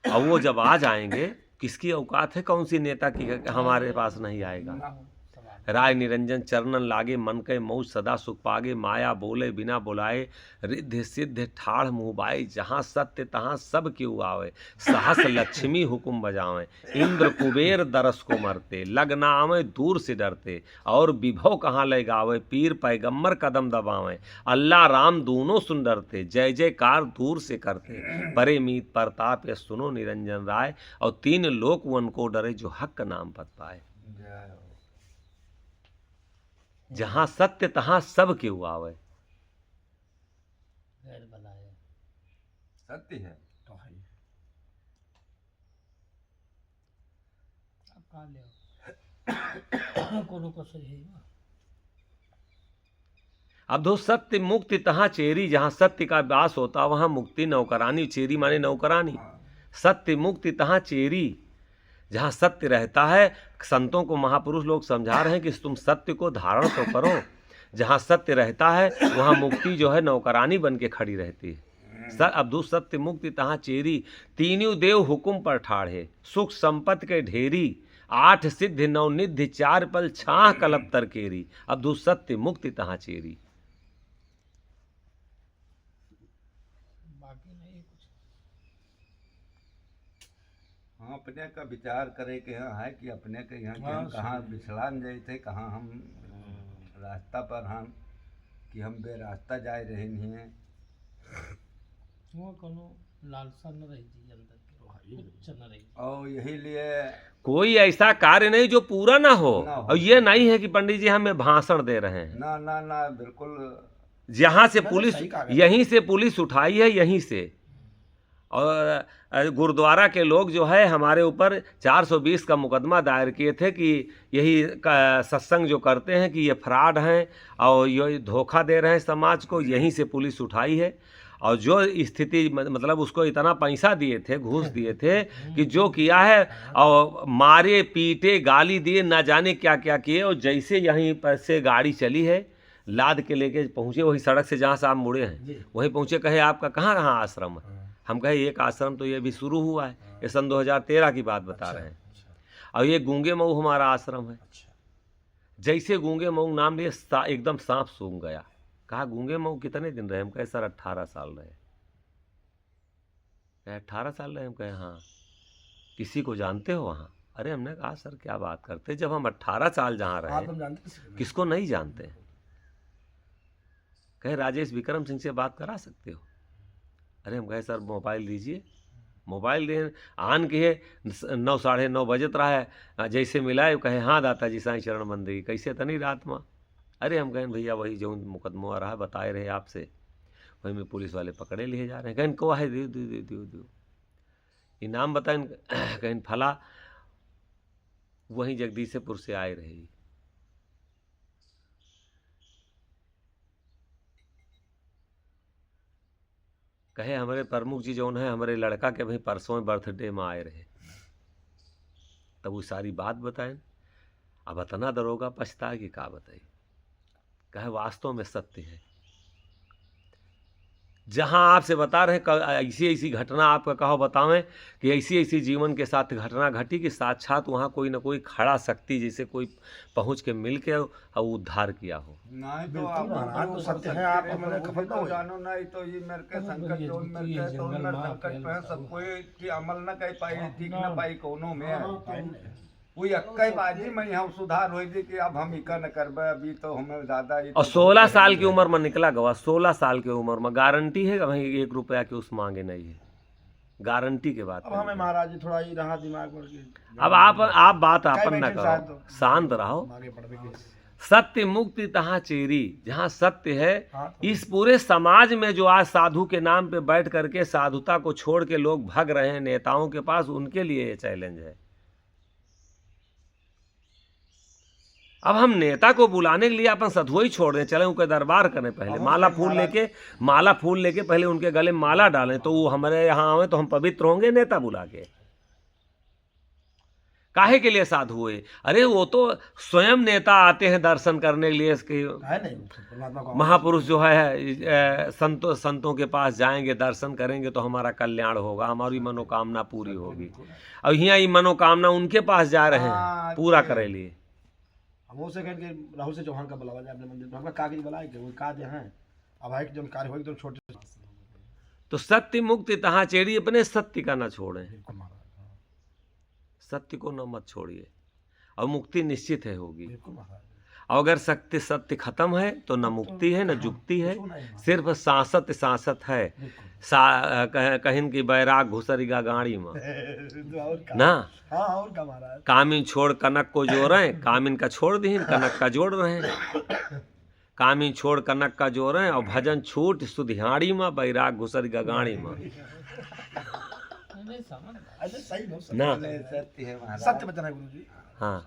और वो जब आ जाएंगे, किसकी औकात है, कौन सी नेता की हमारे पास नहीं आएगा? सवाल राय निरंजन चरणन लागे, मन के मौज सदा सुख पागे, माया बोले बिना बुलाए, रिद्धि सिद्ध ठाढ़ मुँह जहाँ सत्य तहाँ सब क्यों आवे, सहस लक्ष्मी हुकुम बजावे, इंद्र कुबेर दरस को मरते, लगना आवे दूर से डरते, और विभव कहाँ ले गावे, पीर पैगम्बर कदम दबावे, अल्लाह राम दोनों सुन डरते, जय जयकार दूर से करते, परे मीत प्रताप ये सुनो निरंजन राय, और 3 लोक उनको डरे जो हक नाम पद पाए। जय हो। जहाँ सत्य तहाँ सब क्यों आवे। गैर बनाए सत्य है। तो है ही। अब कहाँ ले कोनो को सही है ना। अब दो सत्य मुक्ति तहाँ चेरी, जहाँ सत्य का वास होता वहाँ मुक्ति नौकरानी, चेरी माने नौकरानी। सत्य मुक्ति तहाँ चेरी, जहाँ सत्य रहता है। संतों को महापुरुष लोग समझा रहे हैं कि तुम सत्य को धारण तो करो। जहाँ सत्य रहता है वहाँ मुक्ति जो है नौकरानी बन के खड़ी रहती है। अब दो सत्य मुक्ति तहाँ चेरी, 3 देव हुकुम पर ठाढ़े, सुख संपत्ति के ढेरी, 8 सिद्धि 9 निधि 4 पल छाह कलब तरकेरी। अब दो सत्य मुक्ति तहाँ चेरी। बाकी नहीं कुछ। हाँ, अपने का विचार करे कि यहाँ है कि अपने के यहाँ कि हाँ, हम कहाँ बिछलान जाए थे, कहाँ हम रास्ता पर हम कि हम बेरास्ता जाए रहे नहीं हैं। वो कोनो लालसा न रही जी अंदर के कुछ न रही। और यही लिए कोई ऐसा कार्य नहीं जो पूरा ना हो। ना हो। और ये नहीं है कि पंडित जी हमें भाषण दे रहे हैं। ना ना ना बिल्कुल जहाँ से मैं तो पुलिस, सही कहा गया। यहीं से पुलिस उठाई है, यहीं से। और गुरुद्वारा के लोग जो है हमारे ऊपर 420 का मुकदमा दायर किए थे कि यही सत्संग जो करते हैं कि ये फ्रॉड हैं और ये धोखा दे रहे हैं समाज को, यहीं से पुलिस उठाई है। और जो स्थिति मतलब उसको इतना पैसा दिए थे, घूस दिए थे कि जो किया है, और मारे पीटे गाली दिए, ना जाने क्या क्या किए। और जैसे यहीं पर से गाड़ी चली है, लाद के लेके पहुँचे वही सड़क से जहाँ से आप मुड़े हैं, वहीं पहुँचे। कहे आपका कहाँ कहाँ आश्रम है? हम कहे एक आश्रम तो ये भी शुरू हुआ है, ये सन 2013 की बात बता रहे हैं। और ये गूंगे मऊ हमारा आश्रम है। जैसे गूंगे मऊ नाम लिए एकदम सांप सूंघ गया। कहा गूंगे मऊ कितने दिन रहे? हम कहे सर 18 साल रहे। कहे 18 साल रहे? हम कहे हाँ। किसी को जानते हो वहाँ? अरे हमने कहा सर क्या बात करते, जब हम 18 साल जहाँ रहे, आप हम जानते किसी को नहीं। किसको नहीं जानते? कहे राजेश विक्रम सिंह से बात करा सकते हो? अरे हम कहे सर मोबाइल दीजिए। मोबाइल दे आन के 9 साढ़े 9 बजत रहा है, जैसे मिलाए कहे हाँ दाता जी साईं चरण मंदिर कैसे तनी रात में। अरे हम कहें भैया वही जो मुकदमा रहा बताए रहे आपसे, वही में पुलिस वाले पकड़े लिए जा रहे हैं। कहें को है दियो इनाम बताएं। कहें फला वहीं जगदीशपुर से आए रहे। कहे हमारे प्रमुख जी जो है हमारे लड़का के भाई परसों बर्थडे में आए रहे। तब वो सारी बात बताएं। अब इतना दरोगा पछता कि का बताई। कहे वास्तव में सत्य है। जहां आपसे बता रहे ऐसी ऐसी घटना आपका कहो बतावें कि ऐसी ऐसी जीवन के साथ घटना घटी कि साक्षात वहाँ कोई ना कोई खड़ा शक्ति जैसे कोई पहुँच के मिल के और उद्धार किया हो। नहीं तो बिल्कुल आप महाराज तो सत्य है, आप तो मैंने खबर तो तो जानो नहीं तो ये मेरे के संकट जो मेरे के तो मेरे संकट पे सब कोई की अमल न कर पाई, ठीक न पाई कोनो में। कोई अक्कई बाजी में यहाँ सुधार हो जी कि अब हम इका न करबे, अभी तो हमें ज्यादा। और 16 साल की उम्र में निकला गवा। 16 साल की उम्र में गारंटी है भाई 1 रुपया की उस मांगे नहीं है, गारंटी के बात। अब हमें महाराज जी थोड़ा ही रहा दिमाग में कि अब आप बात आपन न बैठे शायद करो, तो। शांत रहो। आगे बढ़ गए। सत्य मुक्ति तहाँ चेरी, जहाँ सत्य है। हाँ, इस पूरे समाज में जो आज साधु के नाम पे बैठ करके साधुता को छोड़ के लोग भाग रहे हैं नेताओं के पास, उनके लिए ये चैलेंज है। अब हम नेता को बुलाने के लिए अपन साधु ही छोड़ दें, चले उनके दरबार करें, पहले माला फूल लेके पहले उनके गले में माला डालें, तो वो हमारे यहाँ आवे तो हम पवित्र होंगे नेता बुला के। काहे के लिए साधु हुए? अरे वो तो स्वयं नेता आते हैं दर्शन करने के लिए। इसके है नहीं परमात्मा को महापुरुष जो है संतों के पास जाएंगे, दर्शन करेंगे तो हमारा कल्याण होगा, हमारी मनोकामना पूरी होगी। अब यहाँ ये मनोकामना उनके पास जा रहे हैं पूरा करे लिए। हम उसे कहें कि राहुल से चौहान का बुलावा जाए अपने मंदिर में, हमका कागज बुलाए कि वो काज हैं अब है कि जो कार्य होगी तो छोटे। तो सत्य मुक्ति तहाँ चेड़ी, अपने सत्य का ना छोड़ें, बिल्कुल महाराज, सत्य को न मत छोड़िए और मुक्ति निश्चित है होगी। बिल्कुल महाराज। और अगर सत्य खत्म है तो न मुक्ति है न जुक्ति है, सिर्फ सांसत है। कहिन की बैराग घुसरीगा गाड़ी में ना। हाँ और का महाराज। कामिन छोड़ कनक को जोड़ें, कामिन का छोड़ दीन कनक का जोड़ रहे हैं। कामिन छोड़ कनक का जोड़ें और भजन छूट सुधियाड़ी में, बैराग घुसरीगा गाड़ी में नहीं समझ ऐसे सही बहुत सत्य ना। सत्य है महाराज। सत्य बचना है गुरु जी। हाँ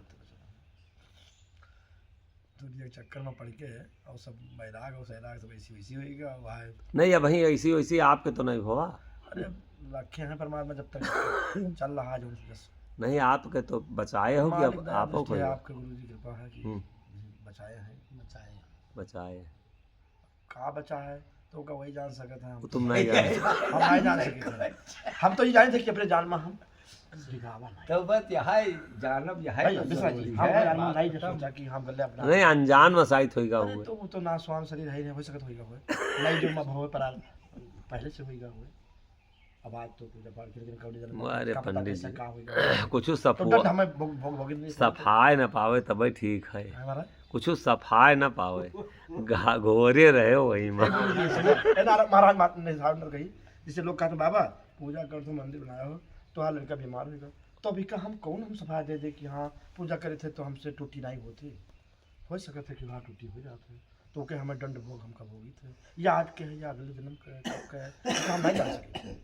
दुनिया के चक्कर में पड़ के और सब बैराग और सैराग सब ऐसी वैसी होगा वहाँ। नहीं, अब वहीं ऐसी वैसी आपके तो नहीं हुआ। अरे रखे हैं परमात्मा जब तक चल रहा है जो नहीं, आपके तो बचाए हो कि अब आपको कोई आपके गुरु जी कृपा है कि बचाए हैं। बचाए कहाँ बचा है तो का वही जान सकते हैं हम। तुम नहीं जानते। हम नहीं जान सके थे। हम तो ये जाने थे कि अपने जान में हम तो बस यहाँ जानब यहाँ भाई विश्वा जी हम जान में नहीं सोचा कि हम गले अपना नहीं, अनजान में शायद होगा अरे हुए। तो वो तो ना स्वान शरीर है नहीं हो सकत होगा हुए नहीं जो मैं भवे पर पहले से होगा हुए। अब आज तो पूजा पाठ करके कौड़ी जन अरे पंडित जी का होगा कुछ तो डंड हमें भोग नहीं सफाई न पावे तब ठीक है। हमारा कुछ सफाए ना पावे, घोरे रहे वही में। महाराज ने साहब कही, जिसे लोग कहते बाबा पूजा कर तो मंदिर बनाया हो तो हाँ लड़का बीमार होगा, तो अभी का हम कौन हम सफाई दे दे कि हाँ पूजा करे थे तो हमसे टूटी नहीं होती, हो सके थे कि वहाँ टूटी हो जाते, तो के हमें दंड भोग हमका भोगी थे, या आज के है या अगले जन्म के है, कब के है, तो हम नहीं जान सके।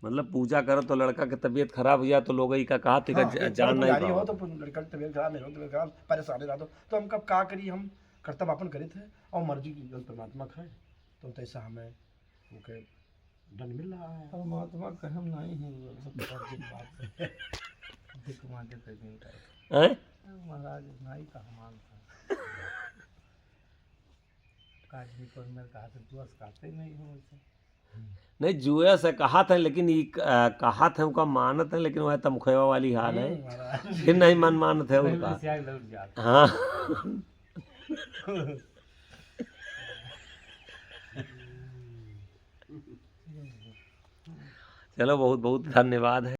मतलब पूजा करो तो लड़का की तबीयत खराब हो जाए तो लोग ही का कहा थे हाँ, जान नहीं पुजारी हो पाओ। तो लड़का की तबीयत खराब, मेरे तबीयत खराब, परेशानी रहा तो हम कब का करी, हम कर्तव्य अपन करे थे और मर्जी की जो परमात्मा खाए, तो तैसा हमें उनके दंड मिल रहा है। परमात्मा का हम नहीं है वो सब बात है। भिख मांगे थे दिन का हैं? महाराज नाई का हमान था। काज भी पर मेरे कहा से दुआस काटे नहीं हो मुझसे। नहीं जुए से कहा था, लेकिन ये कहा था उनका मानत है, लेकिन वह तमखेवा वाली हाल है, महाराज फिर नहीं मन मानत है उनका। सियाग लौट जाता। हाँ चलो बहुत बहुत धन्यवाद है।